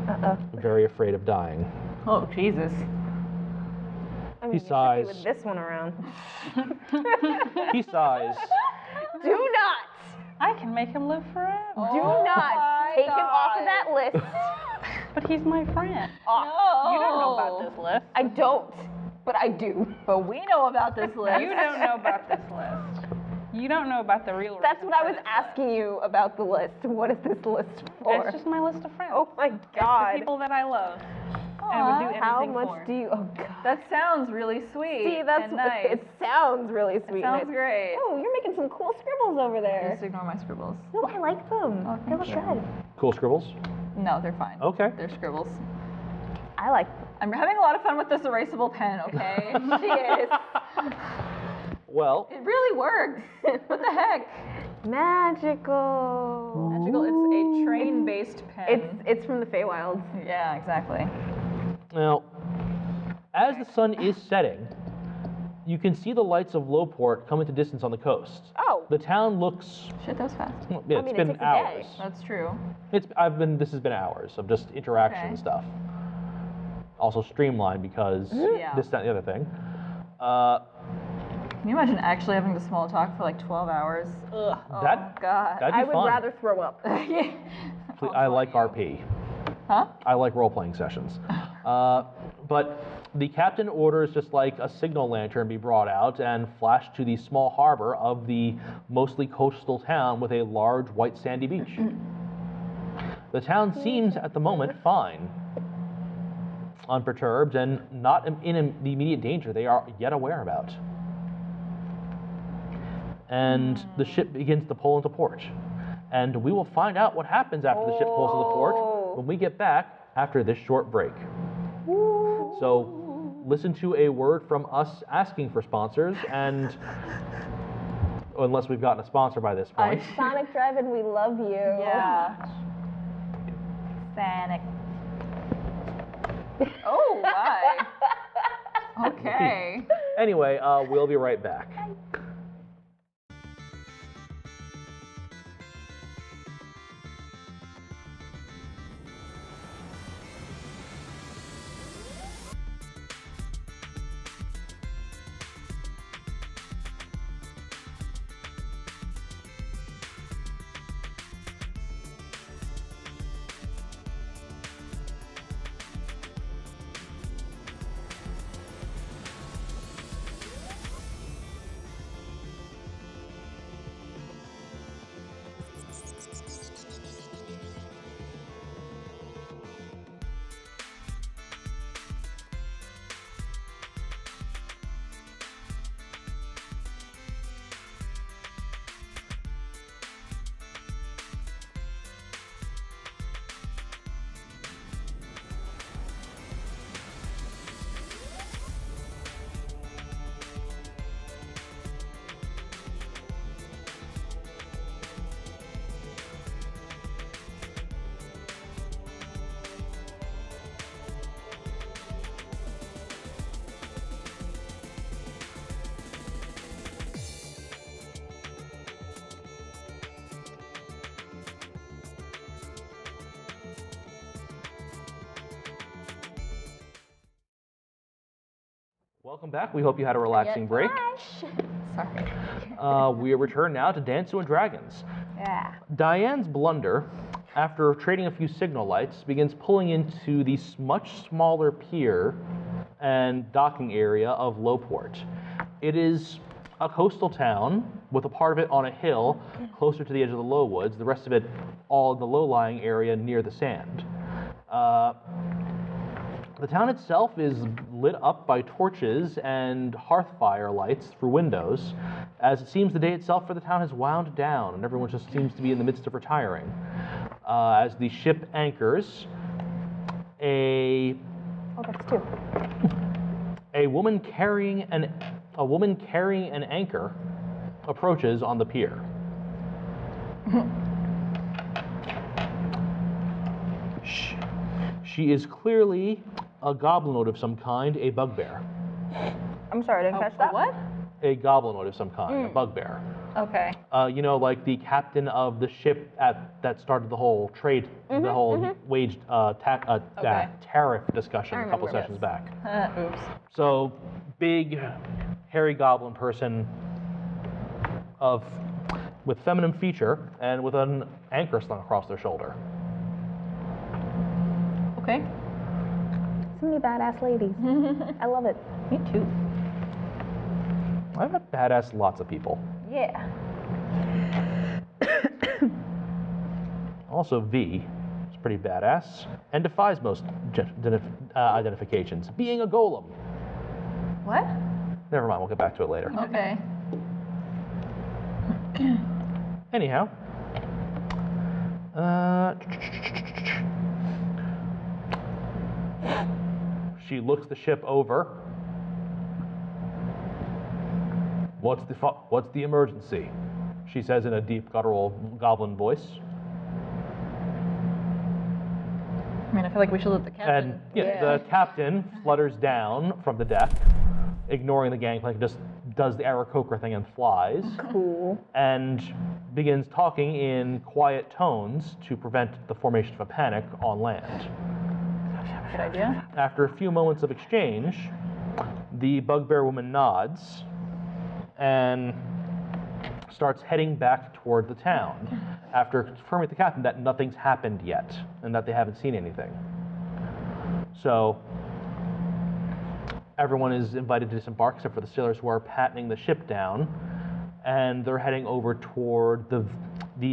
Uh-oh.
very afraid of dying.
Oh, Jesus.
I mean,
He
you should be
sighs.
with this one around.
He sighs.
Do not!
I can make him live forever.
Do not take him off of that list.
But he's my friend.
No.
You don't know about this list.
I don't, but I do.
But we know about this list.
You don't know about this list. You don't know about the real
That's
reason
what I
for
was
this
asking you about the list. What is this list
list.
for?
It's just my list of friends.
Oh my
It's
God.
the people that I love. And would do anything
How much
for.
do you? Oh God.
That sounds really sweet.
See, that's
and nice.
it. Sounds really sweet.
Sounds great.
Oh, you're making some cool scribbles over there.
Just ignore my scribbles.
No, I like them.
Oh,
they
thank
look
you.
good.
Cool scribbles?
No, they're fine.
Okay.
They're scribbles.
I like them.
I'm having a lot of fun with this erasable pen, okay?
She is.
Well,
It really works. What the heck?
Magical.
Magical. It's a train-based pen.
It's from the Feywilds.
Yeah, exactly.
now, as the sun is setting, you can see the lights of Lowport come into distance on the coast.
Oh.
The town looks.
Shit, that was fast.
Yeah,
I
it's
mean, it
been
takes a day.
hours.
That's true.
This has been hours of just interaction
Okay.
and stuff. Also streamlined because
Yeah.
this, that, and the other thing.
Can you imagine actually having the small talk for like 12 hours? Ugh.
That-
Oh, God.
that'd be
I would
fun.
rather throw up.
I like RP.
Huh?
I like role-playing sessions. But the captain orders just like a signal lantern be brought out and flashed to the small harbor of the mostly coastal town with a large white sandy beach. The town seems at the moment fine, unperturbed, and not in the immediate danger they are yet aware about. And the ship begins to pull into port. And we will find out what happens after the ship pulls into port when we get back after this short break. So listen to a word from us asking for sponsors, and unless we've gotten a sponsor by this point.
Sonic Drive-In, we love you.
Yeah. Sonic. Oh, why? Okay.
Anyway, we'll be right back. Welcome back. We hope you had a relaxing break.
Sorry.
We return now to Dansu and Dragons.
Yeah.
Diane's blunder, after trading a few signal lights, begins pulling into the much smaller pier and docking area of Lowport. It is a coastal town with a part of it on a hill closer to the edge of the low woods, the rest of it all in the low-lying area near the sand. The town itself is lit up by torches and hearth fire lights through windows, as it seems the day itself for the town has wound down and everyone just seems to be in the midst of retiring. As the ship anchors, a woman carrying an anchor approaches on the pier. She is clearly a goblinoid of some kind, a bugbear.
I'm sorry, I didn't catch that.
What?
A goblinoid of some kind, a bugbear.
Okay.
You know, like the captain of the ship that started the whole trade, the whole wage tariff discussion a couple sessions back.
Oops.
So, big, hairy goblin person with feminine feature and with an anchor slung across their shoulder.
Okay.
So many badass ladies. I love it.
Me too.
I've met badass lots of people.
Yeah.
Also, V is pretty badass and defies most identifications, being a golem.
What?
Never mind, we'll get back to it later.
Okay.
Anyhow, she looks the ship over. What's the emergency? She says in a deep, guttural goblin voice.
I mean, I feel like we should let the captain.
And the captain flutters down from the deck, ignoring the gangplank, just does the Aarakocra thing and flies.
Cool.
And begins talking in quiet tones to prevent the formation of a panic on land.
Good idea.
After a few moments of exchange, the bugbear woman nods and starts heading back toward the town. after confirming with the captain that nothing's happened yet and that they haven't seen anything. So everyone is invited to disembark except for the sailors who are pattening the ship down, and they're heading over toward the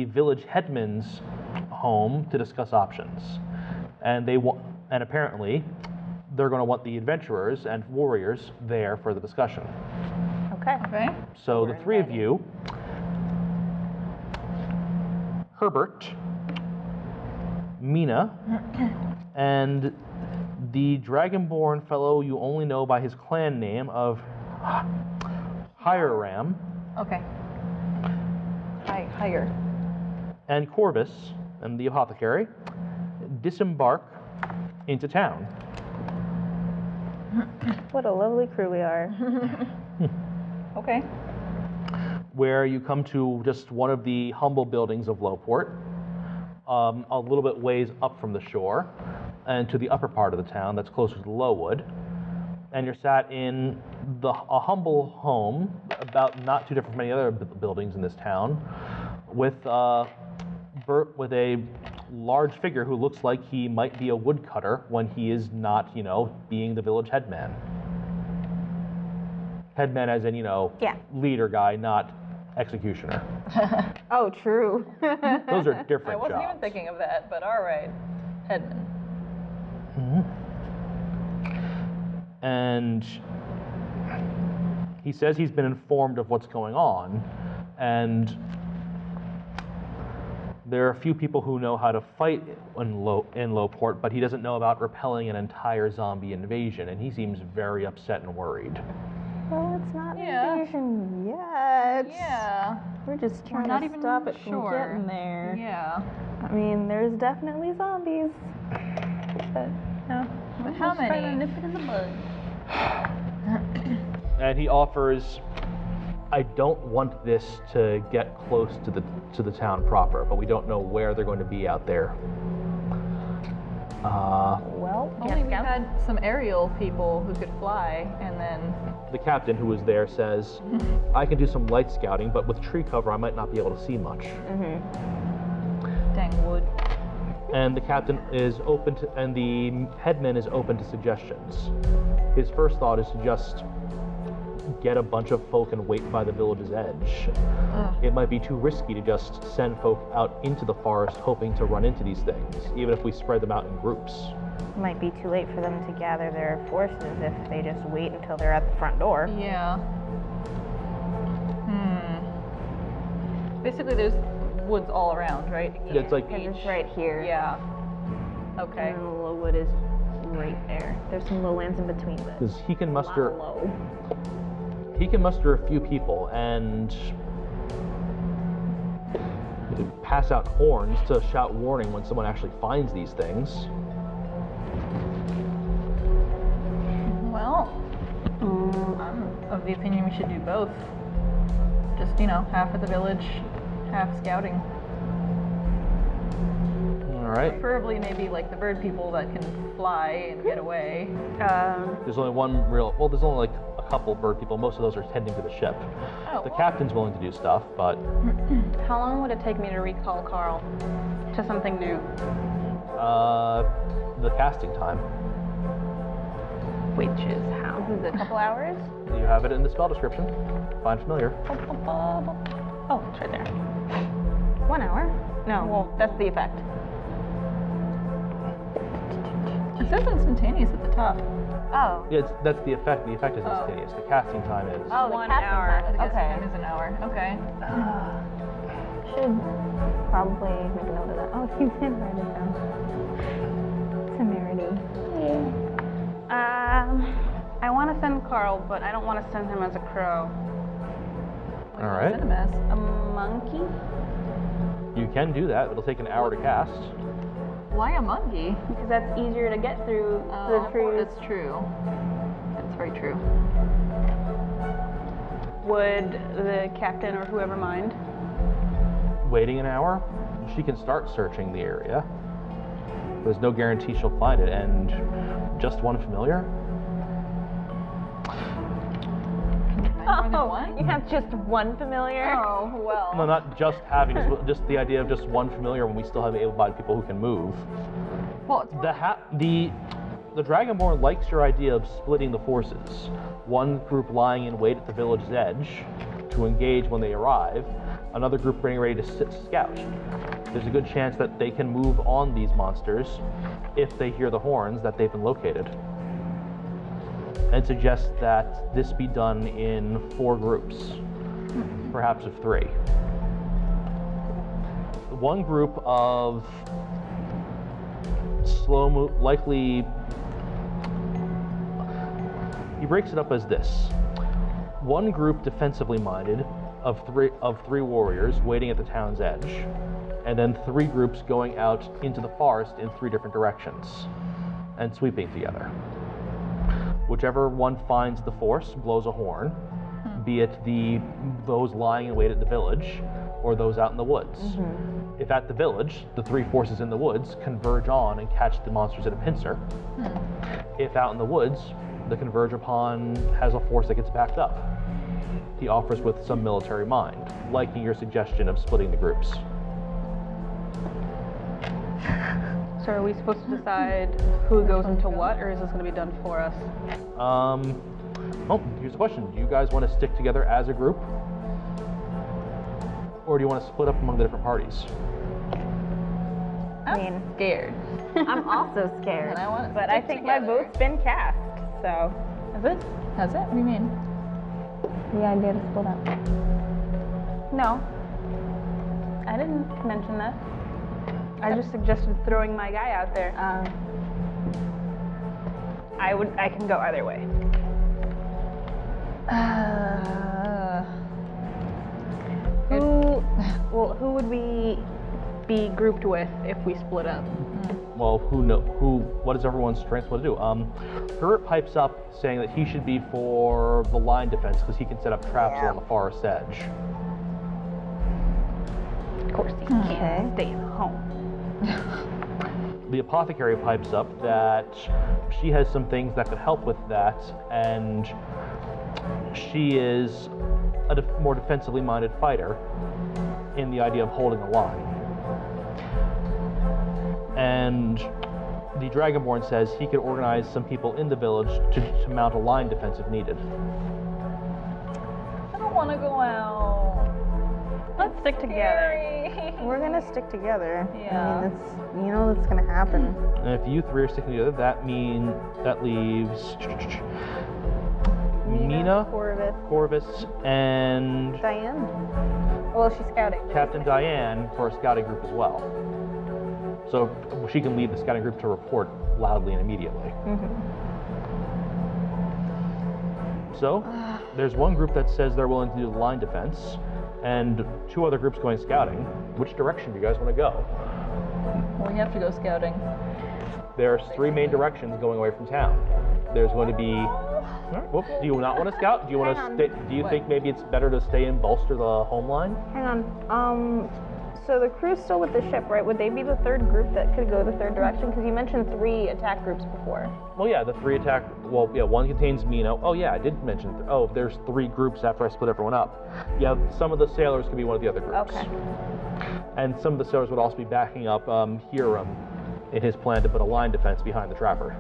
village headman's home to discuss options. And apparently they're going to want the adventurers and warriors there for the discussion.
Okay.
So the three of you, Herbert, Mina, and the dragonborn fellow you only know by his clan name of Hiram.
Okay. Higher.
And Corvus and the apothecary disembark into town.
What a lovely crew we are.
Okay.
Where you come to just one of the humble buildings of Lowport, a little bit ways up from the shore, and to the upper part of the town that's closer to Lowood. And you're sat in a humble home, about not too different from any other buildings in this town, with a large figure who looks like he might be a woodcutter when he is not, being the village headman. Headman as in,
Yeah.
leader guy, not executioner.
Oh, true.
Those are different
I wasn't
jobs.
even thinking of that, but all right. Headman.
And he says he's been informed of what's going on, and there are a few people who know how to fight in Lowport, but he doesn't know about repelling an entire zombie invasion, and he seems very upset and worried.
Well, it's not
Yeah.
an invasion yet.
Yeah.
We're just trying
not
to
even
stop it from
sure.
getting there.
Yeah.
I mean, there's definitely zombies. But no.
But how
Just trying to
many?
nip it in the bud.
And he offers, I don't want this to get close to the town proper, but we don't know where they're going to be out there.
Well,
Only we had some aerial people who could fly, and then
The captain who was there says, I can do some light scouting, but with tree cover I might not be able to see much.
dang wood.
And the captain is open to, and the headman is open to suggestions. His first thought is to just get a bunch of folk and wait by the village's edge. It might be too risky to just send folk out into the forest hoping to run into these things, even if we spread them out in groups.
might be too late for them to gather their forces if they just wait until they're at the front door.
Yeah. Basically, there's woods all around, right?
Yeah, it's like
And it's right here.
Yeah. Okay.
And then the Lowwood is right there. There's some lowlands in between, but
because he can muster
low.
a few people and pass out horns to shout warning when someone actually finds these things.
Well, I'm of the opinion we should do both. Just, half at the village, half scouting.
All right.
Preferably maybe like the bird people that can fly and get away.
There's only there's only like a couple bird people. Most of those are tending to the ship.
Oh,
The
well.
captain's willing to do stuff, but
How long would it take me to recall Carl to something new?
the casting time.
Which is how?
Is it a couple hours?
You have it in the spell description. Find familiar.
Oh, it's right there.
1 hour?
No, well, that's the effect.
It says instantaneous at the top.
Oh.
Yeah, that's the effect. The effect is instantaneous. The casting time is.
Oh, the
1
casting
hour.
time.
The guessing
Okay.
time is an hour. Okay.
Should probably make a note of that. Oh, you did write it down. Temerity.
I want to send Carl, but I don't want to send him as a crow.
All right.
Cinemas.
A monkey?
You can do that. It'll take an hour to cast.
Why a monkey?
Because that's easier to get through
The trees.
That's true. That's very true.
Would the captain or whoever mind?
Waiting an hour, she can start searching the area. There's no guarantee she'll find it, and just one familiar.
more than one?
You have just one familiar?
Oh, well.
No, not just having, just the idea of just one familiar when we still have able-bodied people who can move.
Well, it's
The Dragonborn likes your idea of splitting the forces. One group lying in wait at the village's edge to engage when they arrive, another group getting ready to scout. There's a good chance that they can move on these monsters if they hear the horns that they've been located. And suggest that this be done in 4 groups, perhaps of 3. One group of likely. He breaks it up as this: one group defensively minded of three warriors waiting at the town's edge, and then 3 groups going out into the forest in 3 different directions and sweeping together. Whichever one finds the force blows a horn, be it those lying in wait at the village or those out in the woods. If at the village, the 3 forces in the woods converge on and catch the monsters at a pincer. If out in the woods, the converge upon has a force that gets backed up. He offers with some military mind, liking your suggestion of splitting the groups.
So are we supposed to decide who goes into what, or is this going to be done for us?
Well, here's the question. Do you guys want to stick together as a group? Or do you want to split up among the different parties?
I'm scared.
I'm also scared.
And I want to
but I
stick
think my
together.
vote's been cast, so.
Is it?
Has it? What do you mean?
The idea to split up.
No. I didn't mention that. I just suggested throwing my guy out there. I can go either way. Who would we be grouped with if we split up?
Well, what does everyone's strength want to do? Herbert pipes up saying that he should be for the line defense because he can set up traps along the forest edge.
Of course, he can't stay at home.
The apothecary pipes up that she has some things that could help with that, and she is a more defensively minded fighter in the idea of holding a line. And the Dragonborn says he could organize some people in the village to mount a line defense if needed.
I don't want to go out.
Let's stick together.
We're gonna stick together.
Yeah.
I mean, that's gonna happen.
And if you 3 are sticking together, that leaves Mina, Corvus, and
Diane? Well, she's scouting.
Captain Diane for a scouting group as well. So she can lead the scouting group to report loudly and immediately. So there's one group that says they're willing to do the line defense, and 2 other groups going scouting. Which direction do you guys want to go?
We have to go scouting.
There's 3 main directions going away from town. There's going to be. Whoops, do you not want to scout? Do you want to stay? Do you think maybe it's better to stay and bolster the home line?
Hang on. So the crew's still with the ship, right? Would they be the 3rd group that could go the 3rd direction? Because you mentioned 3 attack groups before.
Well, yeah, the 3 attack. Well, yeah, one contains Mina. Oh, yeah, I did mention. There's 3 groups after I split everyone up. Yeah, some of the sailors could be one of the other groups.
Okay.
And some of the sailors would also be backing up Hiram in his plan to put a line defense behind the trapper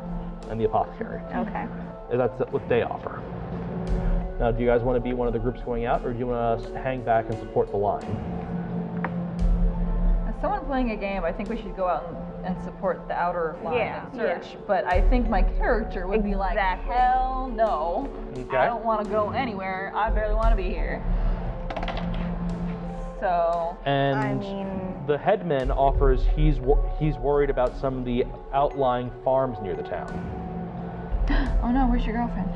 and the apothecary.
Okay.
That's what they offer. Now, do you guys want to be one of the groups going out, or do you want to hang back and support the line?
As someone playing a game, I think we should go out and support the outer line
Yeah,
and search. But I think my character would be like, hell no.
Okay.
I don't want to go anywhere. I barely want to be here. So.
And the headman offers he's worried about some of the outlying farms near the town.
Oh no, where's your girlfriend?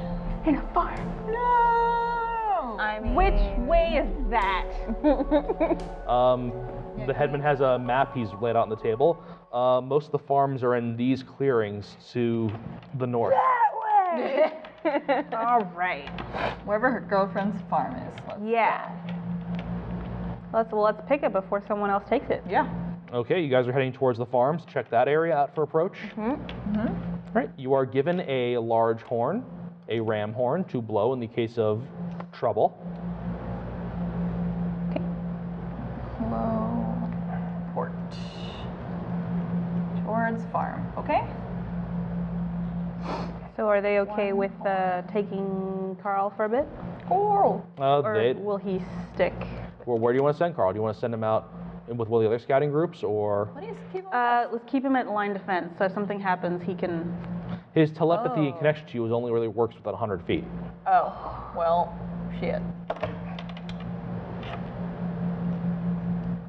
In a farm.
No!
I mean,
Which way is that?
The headman has a map he's laid out on the table. Most of the farms are in these clearings to the north.
All right.
Wherever her girlfriend's farm is.
Let's pick it before someone else takes it.
Yeah.
Okay, you guys are heading towards the farms. Check that area out for approach. Right, you are given a large horn, a ram horn, to blow in the case of Trouble.
Hello. Port. Towards farm. Okay.
So are they okay with taking Carl for a bit?
Cool.
Or will he stick?
Well, where do you want to send Carl? Do you want to send him out with one of the other scouting groups, or?
What do you keep on?
Let's keep him at line defense, so if something happens, he can...
His telepathy and connection to you only really works within 100 feet.
Oh, well, shit.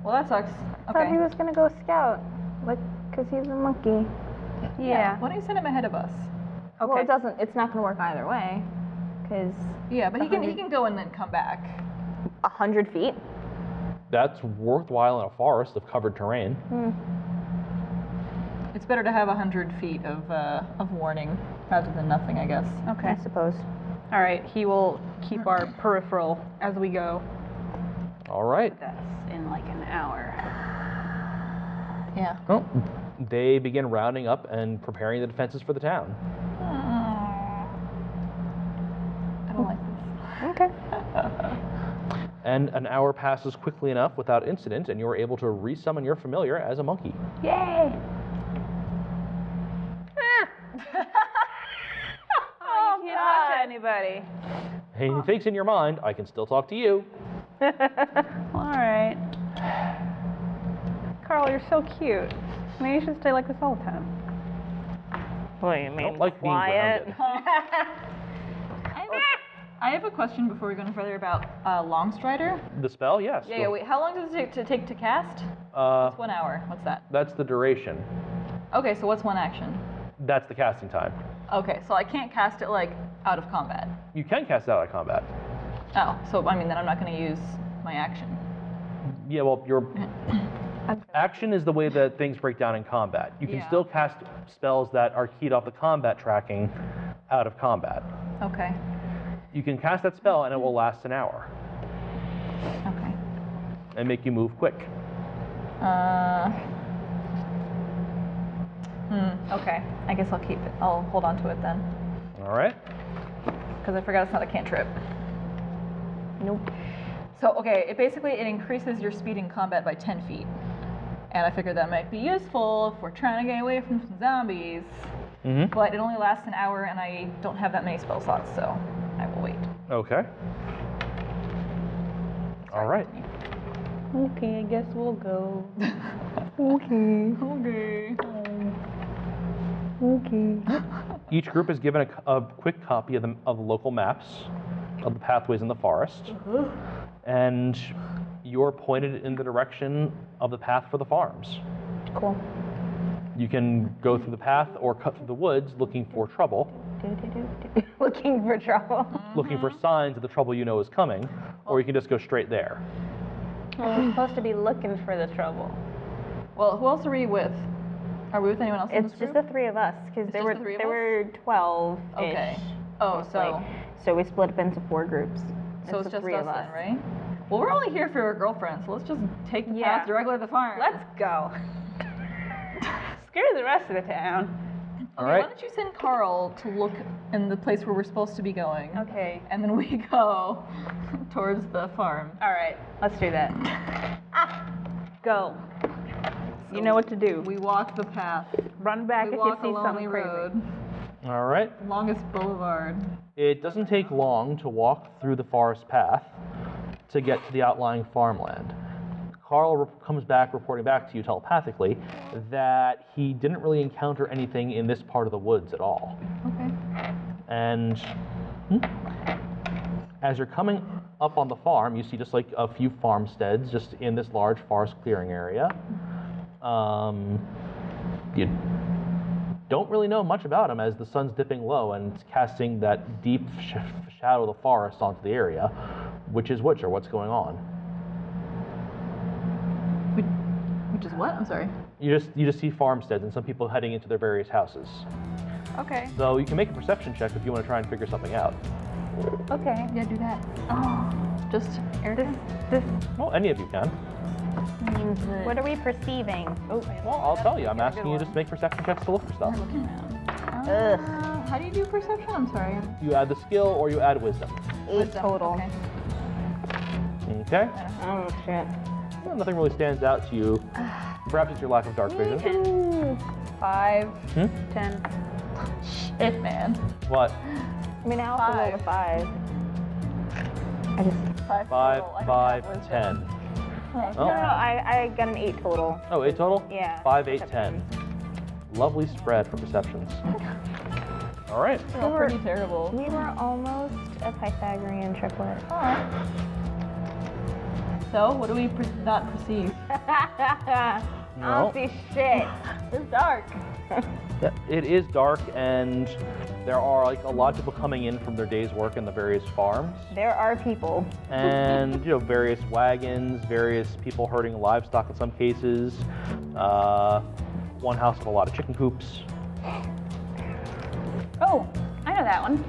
Well, that sucks.
I thought he
Okay.
was gonna go scout, like, cause he's a monkey. Yeah.
Why don't you send him ahead of us?
Okay.
Well, it doesn't. It's not going to work either way, because
Yeah, but he can go and then come back.
100 feet?
That's worthwhile in a forest of covered terrain.
It's better to have 100 feet of warning rather than nothing, I guess.
Okay. I suppose. All right, he will keep our peripheral as we go.
All right.
That's in like an hour.
Yeah.
Well, they begin rounding up and preparing the defenses for the town.
I don't like this.
Okay.
And an hour passes quickly enough without incident, and you are able to resummon your familiar as a monkey.
Yay! Oh, you can't talk to anybody.
And he thinks in your mind, I can still talk to you.
All right. Carl, you're so cute. Maybe you should stay like this all the time. What do you
I
mean,
don't like being
quiet?
grounded.
I have a question before we go any further about Longstrider.
The spell, yes.
Yeah, wait. How long does it take to cast? It's 1 hour. What's that?
That's the duration.
Okay, so what's one action?
That's the casting time.
Okay, so I can't cast it like out of combat.
You can cast it out of combat.
Oh, so I mean then I'm not going to use my action.
Yeah, well, your action is the way that things break down in combat. You can
Yeah.
still cast spells that are keyed off the combat tracking out of combat.
Okay.
You can cast that spell and it will last an hour
Okay.
and make you move quick.
Okay. I guess I'll keep it. I'll hold on to it then,
All right.
because I forgot it's not a cantrip.
Nope.
So okay, it increases your speed in combat by 10 feet, and I figured that might be useful if we're trying to get away from some zombies.
Mm-hmm.
But it only lasts an hour, and I don't have that many spell slots, so I will wait.
Okay. All right.
Okay, I guess we'll go.
Okay.
Okay.
Each group is given a quick copy of the local maps of the pathways in the forest, and you're pointed in the direction of the path for the farms.
Cool.
You can go through the path or cut through the woods looking for trouble,
Looking for trouble.
looking for signs of the trouble you know is coming, or you can just go straight there.
Well, we're supposed to be looking for the trouble.
Well, who else are we with? Are we with anyone else in
It's
this
just
group?
the three of us, because there
just the three of
were 12.
Okay. Oh, so
So we split up into 4 groups.
so it's
the
just
three
us
of us.
then, right? Well, we're only here for our girlfriends, so let's just take the
Yeah.
path directly to the farm.
Let's go. Screw the rest of the town.
All
Okay,
right.
why don't you send Carl to look in the place where we're supposed to be going?
Okay.
And then we go towards the farm.
All right. Let's do that. Go. You know what to do.
We walk the path.
Run back
We
if
walk
you
a
see
lonely
something crazy.
road.
All right.
Longest boulevard.
It doesn't take long to walk through the forest path to get to the outlying farmland. Carl comes back reporting back to you telepathically that he didn't really encounter anything in this part of the woods at all.
Okay.
And as you're coming up on the farm, you see just like a few farmsteads just in this large forest clearing area. You don't really know much about them as the sun's dipping low and it's casting that deep shadow of the forest onto the area. Which is which, or what's going on?
Which is what? I'm sorry.
You just see farmsteads and some people heading into their various houses.
Okay.
So you can make a perception check if you want to try and figure something out.
Okay.
Yeah, do that. Oh, just Erica?
This
Well, any of you can.
means that.
What are we perceiving?
Oh,
Well, I'll tell you. I'm asking you just to make perception checks to look for stuff.
Looking around. How do you do perception? I'm sorry.
You add the skill or you add wisdom.
8 total.
Okay.
Okay.
Oh shit.
Well, nothing really stands out to you. Perhaps it's your lack of dark vision.
5,
Hmm?
10.
Shit, man.
What?
I mean, I also rolled a 5. I just.
5
5,
total. I don't
5,
have wisdom.
10.
No,
Oh.
I got an 8 total.
Oh, 8 total?
Yeah.
5, 8, 10. Lovely spread for perceptions. All right.
They're all pretty terrible.
We were almost a Pythagorean triplet.
So, what do we not perceive?
I
No.
don't see shit.
It's dark.
Yeah, it is dark, and there are like a lot of people coming in from their day's work in the various farms,
There are people.
and various wagons, various people herding livestock in some cases. One house with a lot of chicken coops.
Oh, I know that one.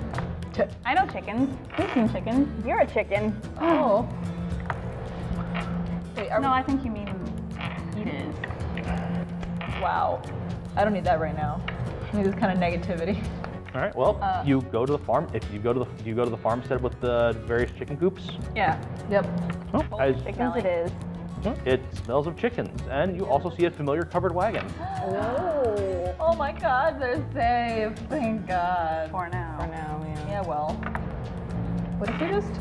I know chickens. We've seen chickens.
You're a chicken.
Oh. Wait,
No, I think you mean it is.
wow. I don't need that right now. I need this kind of negativity.
All right. Well, you go to the farm. If you go to the farmstead with the various chicken coops,
Yeah.
Yep.
as
Chickens it is.
it smells of chickens, and you also see a familiar covered wagon.
Oh my god, they're safe. Thank god.
For now.
For now, yeah.
Yeah, well. What if we just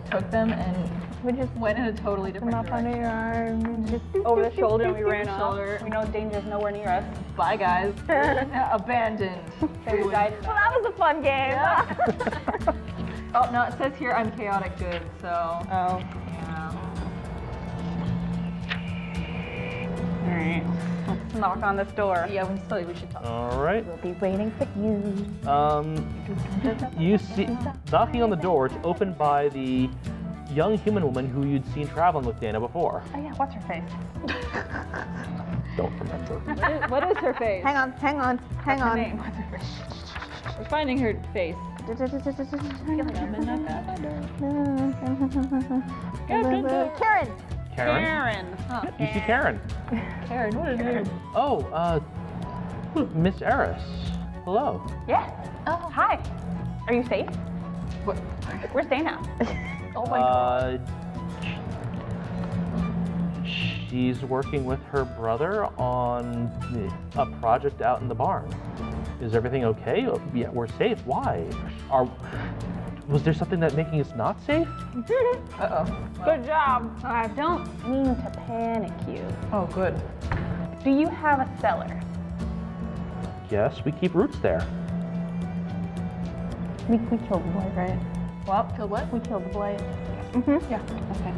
took them and
We just
went in a totally
them
different
up under
direction?
your arm and just
Over the shoulder and we ran off.
Shoulder.
We know danger's nowhere near us.
Bye, guys. Abandoned.
We died.
Well, that was a fun game.
Yeah. Oh, no, it says here I'm chaotic good, so.
Oh.
Yeah.
Alright. Let's knock on this door.
Yeah, we should talk.
All right.
We'll be waiting for you.
You see, knocking on the door, it's opened by the young human woman who you'd seen traveling with Dana before.
Oh yeah, what's her face?
Don't remember.
What is her face?
Hang on.
What's her name? What's her face?
We're finding her face.
Karen.
Karen?
Karen.
You see Karen.
Karen, what a name.
Oh, Miss Eris. Hello.
Yeah.
Oh,
Hi. Are you safe?
what?
Where's Dana?
Oh my god.
She's working with her brother on a project out in the barn. Is everything okay? Oh, yeah, we're safe. Why? Was there something that making us not safe?
Uh-oh.
Good job. I don't mean to panic you.
Oh, good.
Do you have a cellar?
Yes, we keep roots there.
We killed the boy, right?
Well, killed what?
We killed the boy.
Mm-hmm. Yeah. Okay.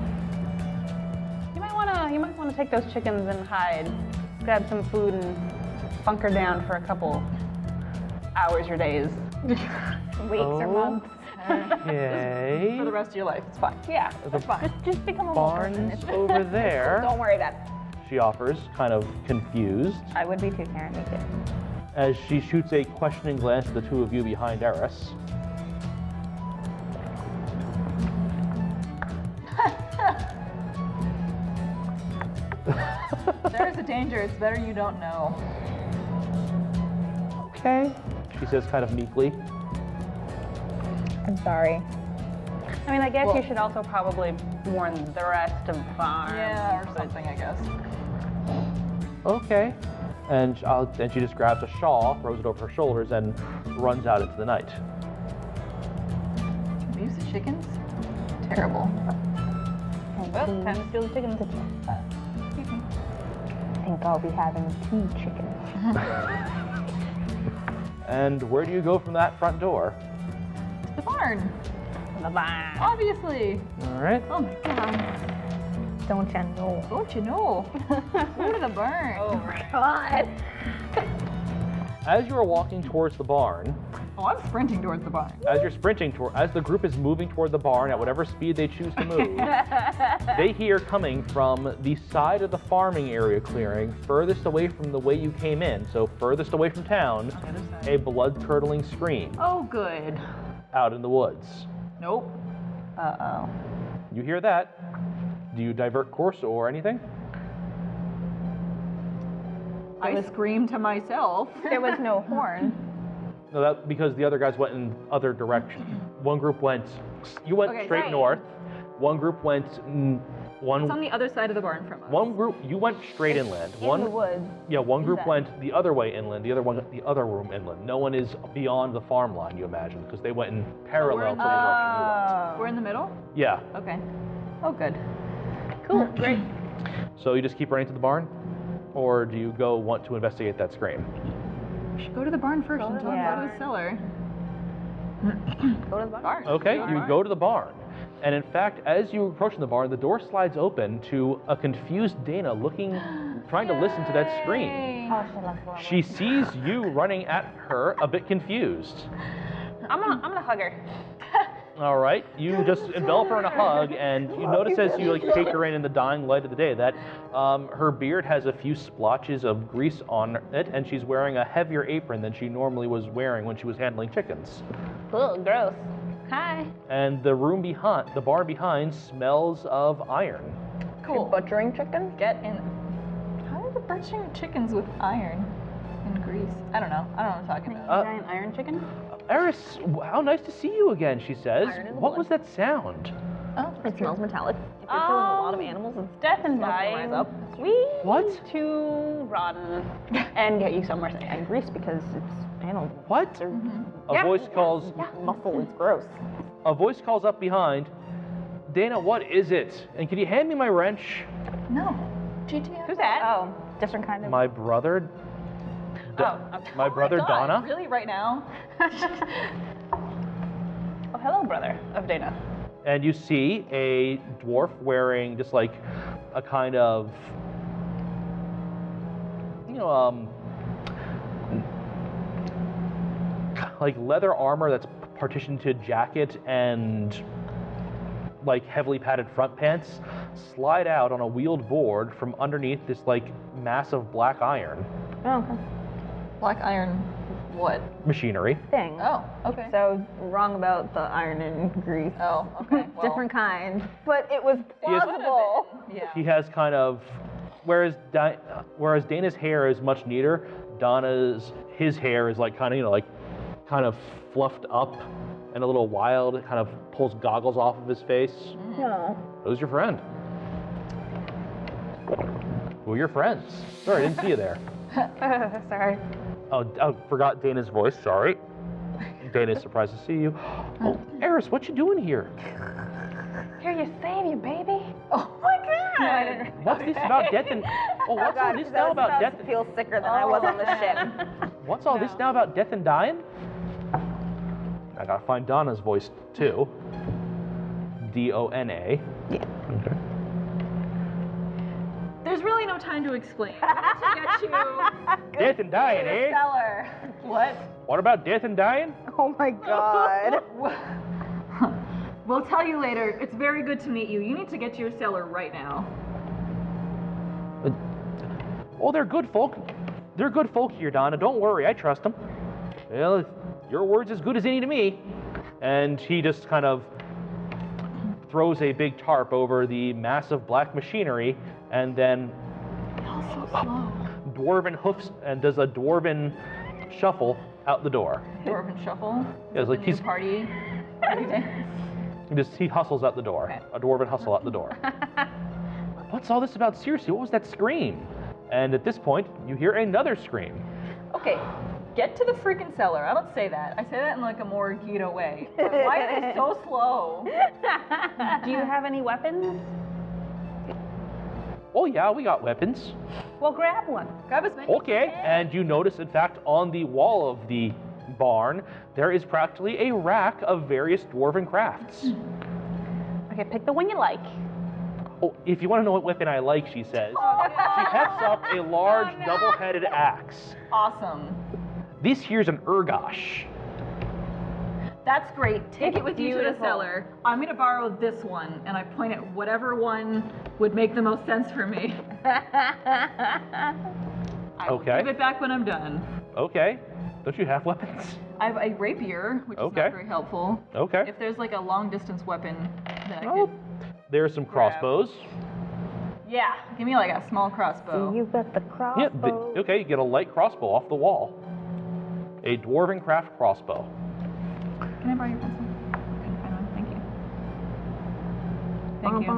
You might wanna take those chickens and hide. Grab some food and bunker down for a couple hours or days.
Weeks or months.
Okay.
For the rest of your life, it's fine.
Yeah, that's fine.
Just become a little person.
Barn's over there.
Don't worry about it.
She offers, kind of confused,
I would be too, Karen. Me too.
as she shoots a questioning glance at the two of you behind Eris.
There's a danger. It's better you don't know.
Okay. She says kind of meekly.
I'm sorry.
I mean, I guess
Well-
you should also probably warn the rest of the farm.
Yeah, or something, I guess.
Okay. And she just grabs a shawl, throws it over her shoulders, and runs out into the night.
Abuse the chickens? Terrible.
Well, time to steal the chickens.
I think I'll be having 2 chickens.
And where do you go from that front door?
The barn.
Bye-bye.
Obviously.
All right.
Oh my god.
Don't you know?
Don't you know? Go to the barn.
Oh my
God.
As you are walking towards the barn,
Oh, I'm sprinting towards the barn.
as you're sprinting toward, as the group is moving toward the barn at whatever speed they choose to move, they hear coming from the side of the farming area clearing, furthest away from the way you came in, so furthest away from town, a blood-curdling scream
Oh, good.
out in the woods.
Nope. Uh-oh.
You hear that. Do you divert course or anything?
I scream to myself.
There was no horn.
No, that because the other guys went in other direction. One group went. You went
Okay,
straight
right.
north. One group went. One.
It's on the other side of the barn from us.
One group. You went straight inland.
In the woods.
Yeah, one group
that?
went the other way inland. The other one, the other room inland. No one is beyond the farm line. You imagine, because they went in parallel to the direction you went.
We're in the middle?
Yeah.
Okay. Oh, good.
Cool. Great.
So you just keep running to the barn, or do you want to investigate that scream?
We should go to the barn first and talk
Yeah.
about the cellar.
Go to the barn.
Okay, you go to the barn. And in fact, as you approach the barn, the door slides open to a confused Dana trying to listen to that scream.
Oh, she left one.
She sees you running at her, a bit confused.
I'm gonna hug her.
All right, you just envelop her in a hug, and you notice as you take her in the dying light of the day that her beard has a few splotches of grease on it, and she's wearing a heavier apron than she normally was wearing when she was handling chickens.
Ugh, gross. Hi.
And the barn behind smells of iron.
Cool.
Butchering chicken?
Get in. How are the butchering chickens with iron and grease? I don't know. I don't know what I'm talking about.
Giant iron chicken?
Eris, how nice to see you again, she says.
Iron in the
What
blood.
was that sound?
Oh,
It smells metallic. If you're killing a lot of animals, it's
Death and
smells gonna
dying.
rise up. We
What?
need to rotten and get you somewhere safe. And grease because it's animal.
What?
They're-
A voice calls.
Muscle is gross.
A voice calls up behind. Dana, what is it? And can you hand me my wrench?
no. GTM.
Who's that? Oh, different kind of.
My brother.
Oh, okay.
My brother
Oh my God,
Donna.
Really, right now?
Oh, hello, brother of Dana.
And you see a dwarf wearing just like a kind of, like leather armor that's partitioned to jacket and like heavily padded front pants slide out on a wheeled board from underneath this like massive black iron
Oh, okay.
Black iron what?
machinery.
Thing.
Oh, okay.
So wrong about the iron and grease.
Oh, okay. Well,
Different kind. But it was
He is-
plausible.
Yeah.
He has kind of, whereas Dana's hair is much neater, his hair is like kind of kind of fluffed up and a little wild. It kind of pulls goggles off of his face.
No.
Who's your friend? Who are your friends? Sorry, I didn't see you there.
Sorry.
Oh, I forgot Dana's voice. Sorry. Dana's surprised to see you. Oh, Eris, what you doing here?
Here you save you, baby.
Oh my God.
No, I didn't.
What's this about death and? Oh, what's all this now about death?
to feel sicker than I was on the ship.
What's all this now about death and dying? I gotta find Donna's voice too. Dona.
Yeah.
Okay.
There's really no time to explain. I need to get you
Death and dying,
to the
eh?
cellar. What?
What about death and dying?
Oh my god.
We'll tell you later. It's very good to meet you. You need to get to your cellar right now.
Oh, they're good folk. They're good folk here, Donna. Don't worry, I trust them. Well, your word's as good as any to me. And he just kind of throws a big tarp over the massive black machinery and then
So slow.
dwarven hoofs and does a dwarven shuffle out the door.
Dwarven shuffle.
Yeah, it's like
The
he's
new party.
he hustles out the door.
Okay.
A dwarven hustle out the door. What's all this about? Seriously, what was that scream? And at this point, you hear another scream.
Okay, get to the freaking cellar. I don't say that. I say that in like a more Gita way. But why are they so slow?
Do you have any weapons?
Oh yeah, we got weapons.
Well, grab one.
Grab as many as you
Okay,
can.
and you notice, in fact, on the wall of the barn, there is practically a rack of various dwarven crafts.
Okay, pick the one you like.
Oh, if you want to know what weapon I like, she says, she hefts up a large double-headed axe.
Awesome.
This here's an ergosh.
That's great. Take it with you to the
Beautiful.
cellar. I'm gonna borrow this one, and I point at whatever one would make the most sense for me. I will
Okay.
give it back when I'm done.
Okay. Don't you have weapons?
I have a rapier, which is
Okay.
not very helpful.
Okay.
If there's like a long distance weapon that I
Oh,
could.
there's some crossbows.
Yeah, give me like a small crossbow.
You got the
Yeah.
crossbow.
Okay, you get a light crossbow off the wall. a dwarven craft crossbow.
Can I borrow your pencil? Couldn't find one. Thank you. Thank you.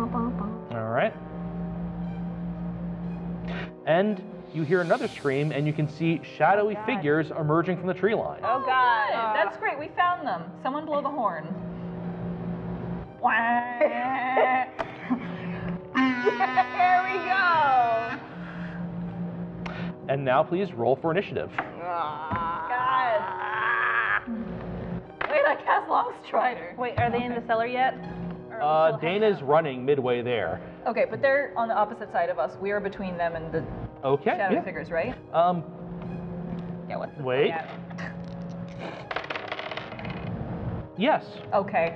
All right. And you hear another scream, and you can see shadowy figures emerging from the tree line.
Oh God.
That's great. We found them. Someone blow the horn.
Here we go.
And now please roll for initiative.
God. Wait, I cast Long Strider.
Wait, are they in the cellar yet? Or are we still
Dana's running midway there.
Okay, but they're on the opposite side of us. We are between them and the
Okay.
shadowy
Yeah.
figures, right?
Yeah, what's this
Wait.
thing at?
Yes.
Okay.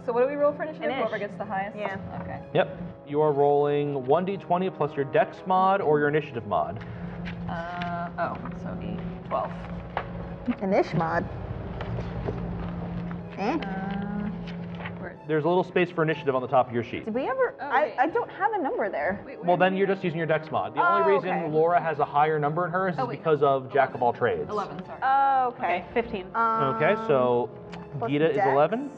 So what do we roll for initiative?
Inish.
Whoever gets the highest?
Yeah.
Okay.
Yep. You are rolling 1d20 plus your dex mod or your initiative mod.
So 12.
Inish mod. Eh?
Where?
There's a little space for initiative on the top of your sheet.
Did we ever?
Oh,
I
wait.
don't have a number there.
Wait,
Well,
where
then
are
you're
we?
just using your dex mod. The only reason
okay.
Laura has a higher number in hers is
wait,
because of Jack of all
11.
trades.
11, sorry.
Oh, okay.
Okay, 15.
Okay, so
plus
Gita is
dex.
11.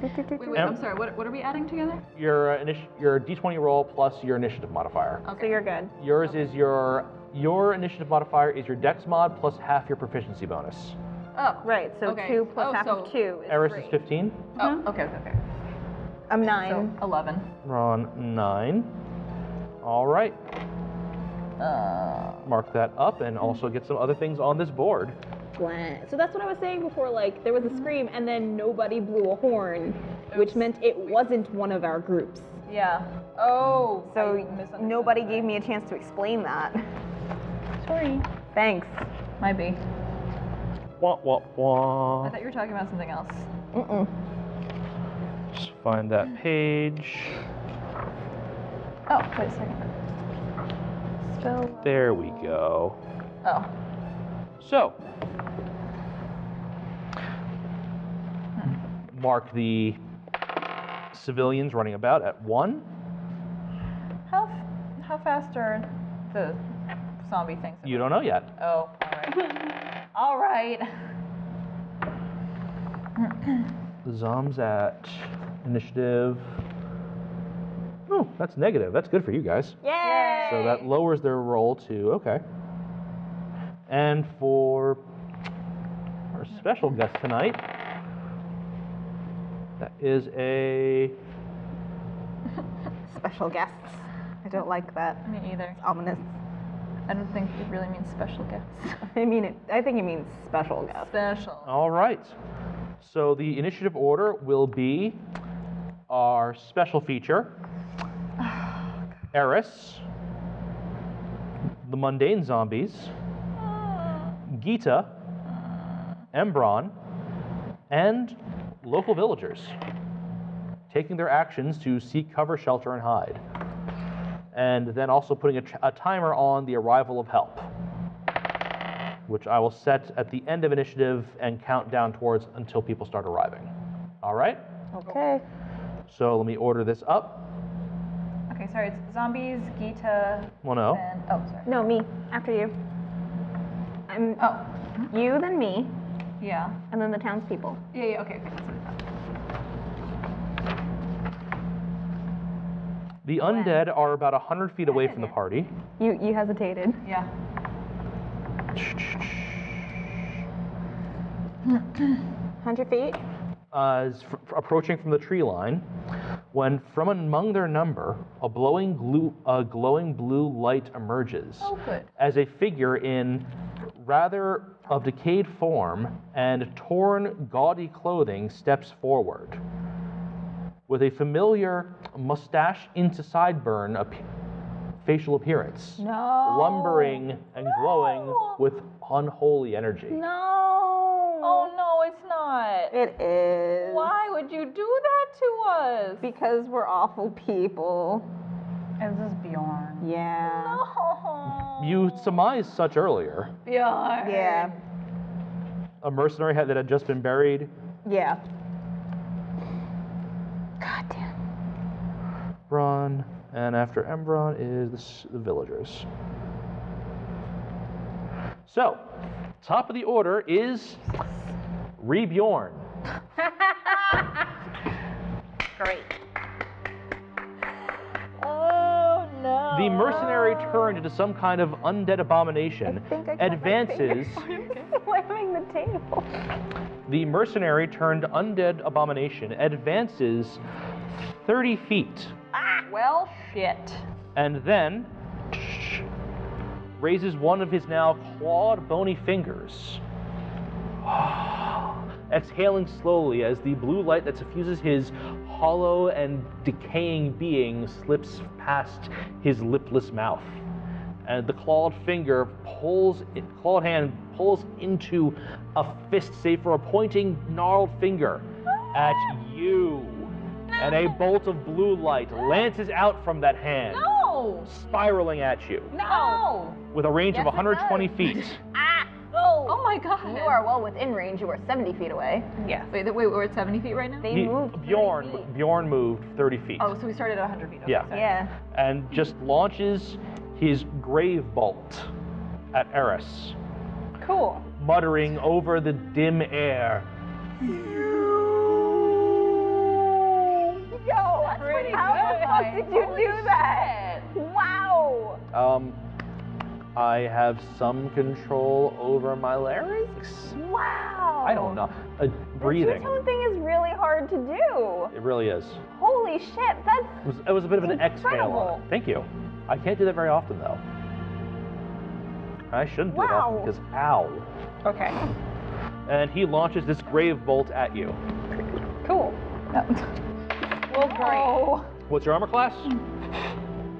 Wait, I'm sorry. What are we adding together?
Your d20 roll plus your initiative modifier.
So you're good.
Yours is your initiative modifier is your dex mod plus half your proficiency bonus.
Oh.
Right, so
Okay.
2 plus
Oh,
half
so
of 2 is
Eris
3.
is 15.
Oh, okay.
I'm
So
9.
11.
Ron 9. All right. Mark that up and also get some other things on this board.
So that's what I was saying before. Like there was a scream, and then nobody blew a horn, which meant it wasn't one of our groups.
Yeah. Oh. I
So
misunderstood
nobody
that.
gave me a chance to explain that.
Sorry.
Thanks.
Might be.
Wah, wah, wah.
I thought you were talking about something else.
Just find that page.
Oh, wait a second. Spell.
There we go.
Oh.
So, mark the civilians running about at 1.
How fast are the zombie things?
You don't know yet.
Oh, all right.
The Zoms at initiative. Oh, that's negative. That's good for you guys.
Yay!
So that lowers their roll to, okay. And for our special guest tonight, that is a
Special guests. I don't like that.
Me either.
Ominous.
I don't think it really means special guests.
I think it means special guests.
Special.
All right. So the initiative order will be our special feature, Eris, the mundane zombies, Gita, Aembron, and local villagers, taking their actions to seek cover, shelter, and hide. And then also putting a timer on the arrival of help, which I will set at the end of initiative and count down towards until people start arriving. All right?
Okay.
So let me order this up.
Okay, sorry. It's zombies, Gita,
Well, no.
and sorry.
No, me. After you. I'm
Oh,
you, then me,
yeah.
and then the townspeople.
Yeah. Okay. That's what I thought.
The undead are about 100 feet away from the party.
You hesitated.
Yeah.
100 feet.
Approaching from the tree line, when from among their number, a glowing blue light emerges.
Oh, good.
As a figure in rather of decayed form and torn, gaudy clothing steps forward. With a familiar mustache into sideburn facial appearance.
No.
Lumbering and glowing with unholy energy.
No.
Oh no, it's not.
It is.
Why would you do that to us?
Because we're awful people.
Is this Bjorn?
Yeah.
Oh.
You surmised such earlier.
Bjorn.
Yeah.
A mercenary that had just been buried.
Yeah. God damn.
Aembron, and after Aembron is the villagers. So, top of the order is ReBjorn.
Great.
Oh no.
The mercenary turned into some kind of undead abomination,
I think I cut my
advances.
Slamming the table.
The mercenary turned undead abomination advances 30 feet,
Well, shit.
and then raises one of his now clawed, bony fingers, exhaling slowly as the blue light that suffuses his hollow and decaying being slips past his lipless mouth. And the clawed hand pulls into a fist, save for a pointing, gnarled finger at you. And a bolt of blue light lances out from that hand,
No!
spiraling at you
No!
with a range of
Yes, it
120
does.
feet.
Oh my god.
You are well within range. You were 70 feet away.
Yes.
Wait, we're at 70 feet right now?
They moved 30 feet.
Bjorn moved 30 feet.
Oh, so we started at 100 feet. Okay,
Yeah.
sorry.
Yeah.
And just launches his grave bolt at Eris,
Cool.
muttering over the dim air.
Yo,
Pretty
how the
good.
fuck did you
Holy
do that? Wow.
I have some control over my larynx?
Wow.
I don't know.
The
Breathing.
two-tone thing is really hard to do.
It really is.
Holy shit, that's
It was a bit of an exhale on
incredible.
it. Thank you. I can't do that very often, though. I shouldn't do that often
Wow.
because ow.
Okay.
And he launches this grave bolt at you.
Cool. Well, great.
oh.
What's your armor class?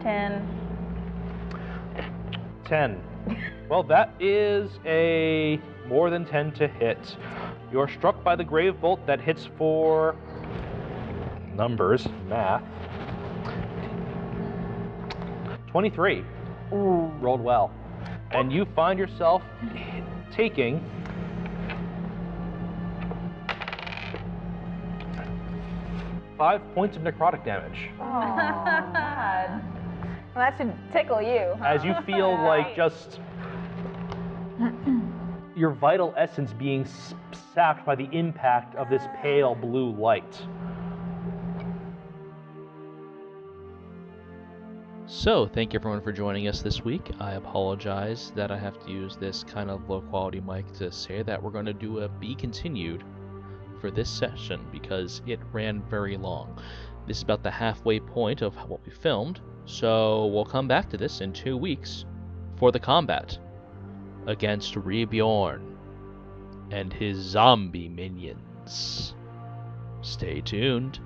10.
10. Well, that is a more than 10 to hit. You're struck by the grave bolt that hits for numbers, math. 23.
Ooh.
Rolled well. And you find yourself taking 5 points of necrotic damage
Oh, God. Well, that should tickle you.
as you feel like just your vital essence being sapped by the impact of this pale blue light. So, thank you everyone for joining us this week. I apologize that I have to use this kind of low quality mic to say that we're going to do a Be Continued for this session because it ran very long. This is about the halfway point of what we filmed, so we'll come back to this in 2 weeks for the combat against ReBjorn and his zombie minions. Stay tuned.